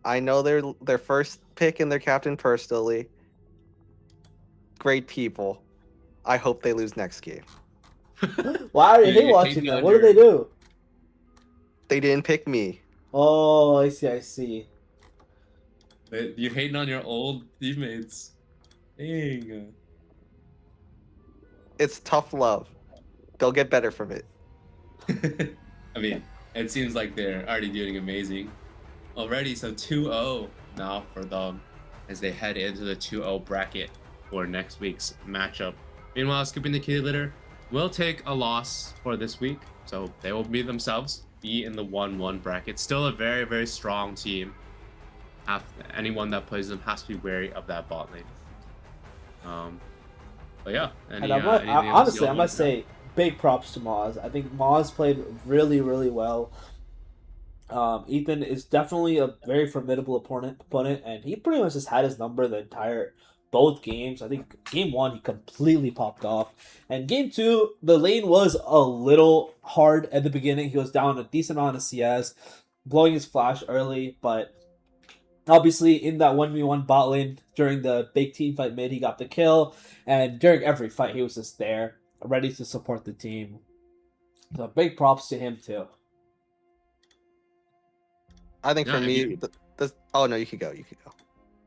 I know they're their first pick and their captain personally. Great people. I hope they lose next game. Why are you hate You watching hate them? on What did they your- do? They didn't pick me. Oh, I see, I see. You're hating on your old teammates. Dang. It's tough love. They'll get better from it. I mean, it seems like they're already doing amazing already. So 2-0 now for them as they head into the 2-0 bracket for next week's matchup. Meanwhile, Scooping the Kitty Litter will take a loss for this week, so they will be themselves be in the 1-1 bracket. Still a very, very strong team. Anyone that plays them has to be wary of that bot lane. But yeah, And honestly, I must say, big props to Moz. I think Moz played really, really well. Ethan is definitely a very formidable opponent, and he pretty much just had his number the entire both games. I think game 1 he completely popped off, and game 2 the lane was a little hard at the beginning. He was down a decent amount of CS, blowing his flash early, but obviously in that 1v1 bot lane during the big team fight mid, he got the kill, and during every fight he was just there, ready to support the team. So big props to him too. I think Yeah, for I me, mean- oh no, you could go. You could go.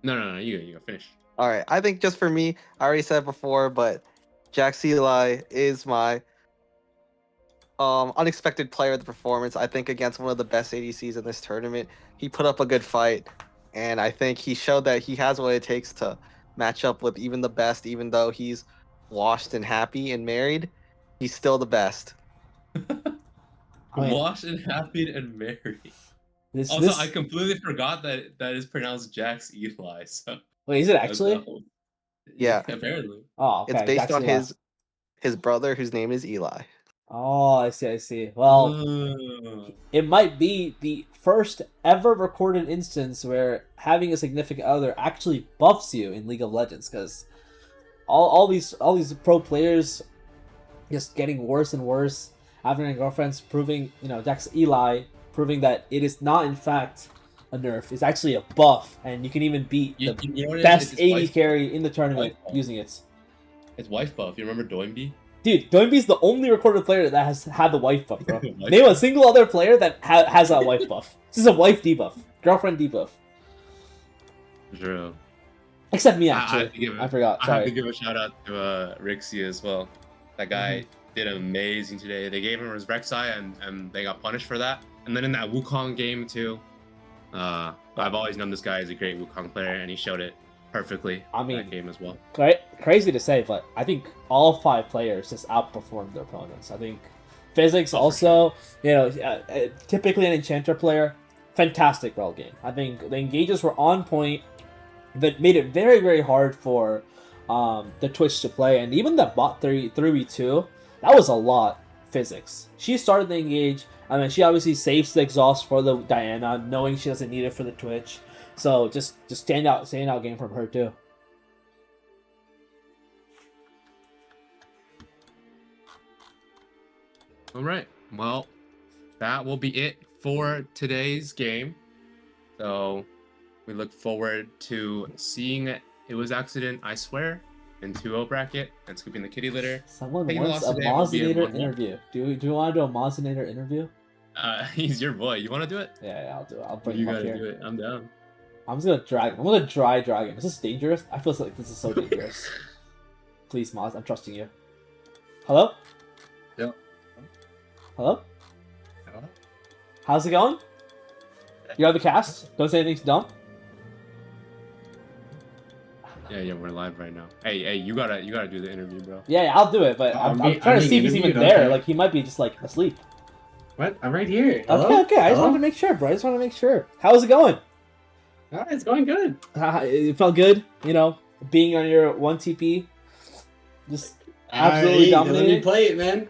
No, you go finish. All right. I think just for me, I already said it before, but Jax Eli is my unexpected player of the performance. I think against one of the best ADCs in this tournament, he put up a good fight, and I think he showed that he has what it takes to match up with even the best. Even though he's washed and happy and married, he's still the best. I mean, Washed and happy and married. this, Also, this... I completely forgot that is pronounced Jax Eli. So Wait, is it actually? Yeah. apparently. Oh, okay. It's based Jax on Eli. his brother, whose name is Eli. Oh, I see, I see. Well, it might be the first ever recorded instance where having a significant other actually buffs you in League of Legends, because all these pro players just getting worse and worse, having their girlfriends, proving, Jax Eli proving that it is not in fact a nerf, it's actually a buff, and you can even beat the you know what it is? best It's AD wife- carry in the tournament wife buff. using it. It's wife buff. You remember Doinby? Dude, Doinby's the only recorded player that has had the wife buff, bro. Wife Name a buff. single other player that has that wife buff. This is a wife debuff. Girlfriend debuff. True. Except me, I have actually. to give I forgot. I have to Sorry. give a shout out to Rixie as well. That guy did amazing today. They gave him his Rek'Sai and they got punished for that. And then in that Wukong game too, I've always known this guy is a great Wukong player, and he showed it perfectly I mean, that game as well. Crazy to say, but I think all 5 players just outperformed their opponents. I think Physics also, typically an Enchanter player, fantastic role game. I think the engages were on point. That made it very, very hard for the Twitch to play, and even that bot 3v2, that was a lot. Physics. She started the engage. I mean, she obviously saves the exhaust for the Diana, knowing she doesn't need it for the Twitch. So just stand out game from her too. All right. Well, that will be it for today's game. So we look forward to seeing It Was Accident, I Swear, in 2-0 bracket and scooping the kitty litter. Someone Taking the wants a loss today will be a Mozinator 1-1. interview. Do we want to do a Mozinator interview? He's your boy. You want to do it? Yeah, I'll do it. I'll bring You him up gotta here. do it. I'm down. I'm just gonna drag him. I'm gonna dry drag him. Is this dangerous? I feel like this is so dangerous. Please, Moz, I'm trusting you. Hello? Yeah. Hello? I don't know. How's it going? You have the cast? Don't say anything dumb. Yeah, we're live right now. Hey, you gotta do the interview, bro. Yeah, I'll do it, but I'm trying to see if he's even there. Like, he might be just, like, asleep. What? I'm right here. Hello? Okay, I just Hello? wanted to make sure, bro. I just wanted to make sure. How's it going? Oh, it's going good. It felt good, you know, being on your 1 TP. Just absolutely Let me dominating. play it, man.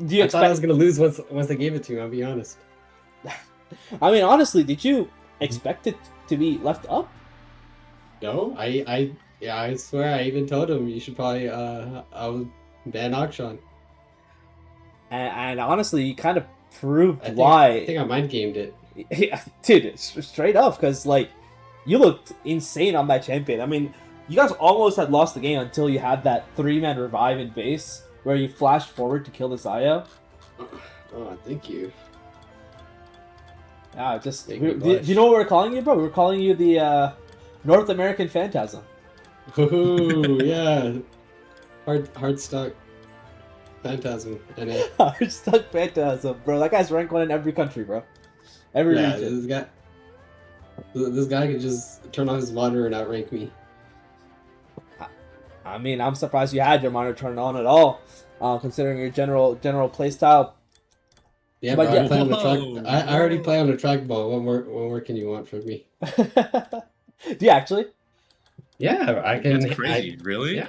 Do you I thought I was expect... gonna lose once they gave it to me. I'll be honest. I mean, honestly, did you expect it to be left up? No, I swear I even told him you should probably I'll ban auction. And honestly, you kind of proved I why. think I mind gamed it. Yeah, dude, it's straight up, because, like, you looked insane on that champion. I mean, you guys almost had lost the game until you had that 3-man revive in base, where you flashed forward to kill the Zaya. Oh, thank you. Yeah, just... Thank you, do you know what we're calling you, bro? We're calling you the North American Phantasm. Ooh, yeah. Hard stuck. Phantasm. NA. We're stuck Phantasm, bro. That guy's rank 1 in every country, bro. Every Yeah, region. this guy could just turn on his monitor and outrank me. I mean, I'm surprised you had your monitor turned on at all, considering your general playstyle. Yeah, But but yeah. I play on the Whoa, track. I already play on the trackball. What more can you want from me? Do you actually? Yeah, I can. That's crazy. Really? Yeah.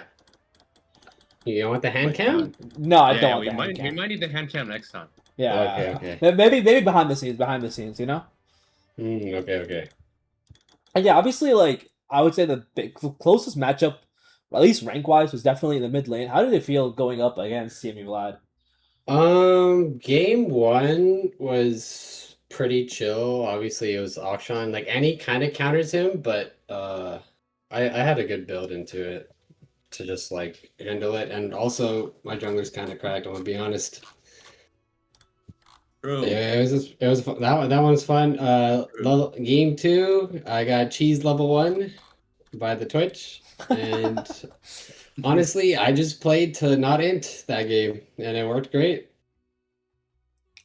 You want the hand my cam? God. No, I Yeah, don't want we the might hand cam. we might need the hand cam next time. Yeah. Okay. Maybe behind the scenes, you know? Okay. And yeah, obviously, like, I would say the closest matchup, at least rank-wise, was definitely in the mid lane. How did it feel going up against CME Vlad? Game 1 was pretty chill. Obviously, it was auction. Like, Annie kind of counters him, but I had a good build into it to just like handle it. And also, my jungler's kind of cracked. I'm gonna be honest. True. Yeah, it was fun. That one's fun. Game 2, I got cheese level 1 by the Twitch, and honestly, I just played to not int that game, and it worked great.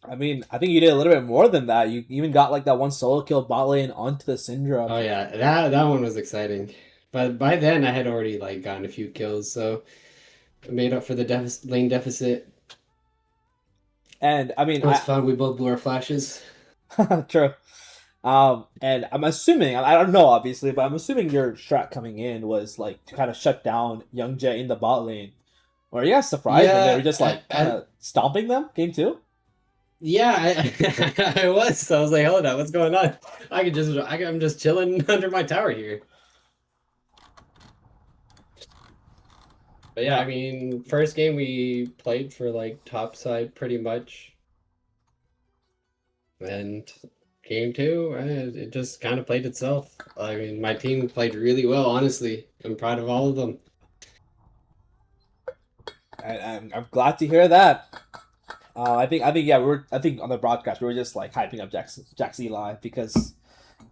I mean, I think you did a little bit more than that. You even got, like, that one solo kill bot lane onto the Syndrome. Oh yeah, that one was exciting. But by then, I had already like gotten a few kills, so I made up for the lane deficit. And, I mean, It was fun. We both blew our flashes. True. And I'm assuming, I don't know obviously, but I'm assuming your strat coming in was like to kind of shut down Young Jay in the bot lane. Or are you guys surprised when they were just like kind of stomping them game 2? Yeah, I was. So I was like, hold on, what's going on? I'm just chilling under my tower here. But yeah, I mean, first game we played for like top side pretty much. And game 2, it just kind of played itself. I mean, my team played really well, honestly. I'm proud of all of them. I'm glad to hear that. I think yeah, I think on the broadcast we were just like hyping up Jax Eli because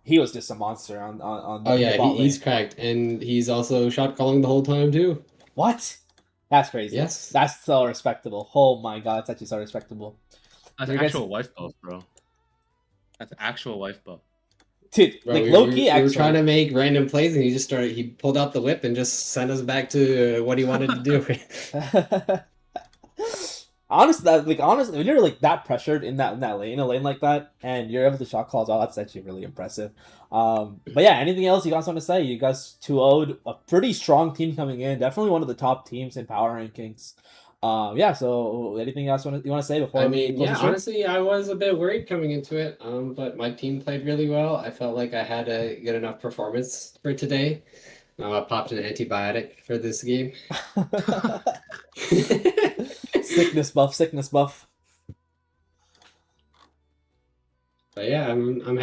he was just a monster on Oh yeah, the bot lane. he's cracked, and he's also shot calling the whole time too. What? That's crazy. Yes. That's so respectable. Oh my god, it's actually so respectable. That's You guys- actual wife buff, bro. That's actual wife buff. Dude, Bro, like we, low we- key we were actually. trying to make random plays, and he pulled out the whip and just sent us back to what he wanted to do. honestly, when you're like that pressured in that lane, a lane like that, and you're able to shot calls, oh, that's actually really impressive. But yeah, anything else you guys want to say? You guys 2-0'd a pretty strong team coming in, definitely one of the top teams in power rankings. Yeah. So anything else you want to say before? I we mean, close yeah, the stream? honestly, I was a bit worried coming into it, but my team played really well. I felt like I had a good enough performance for today. I popped an antibiotic for this game. Sickness buff. But yeah, I'm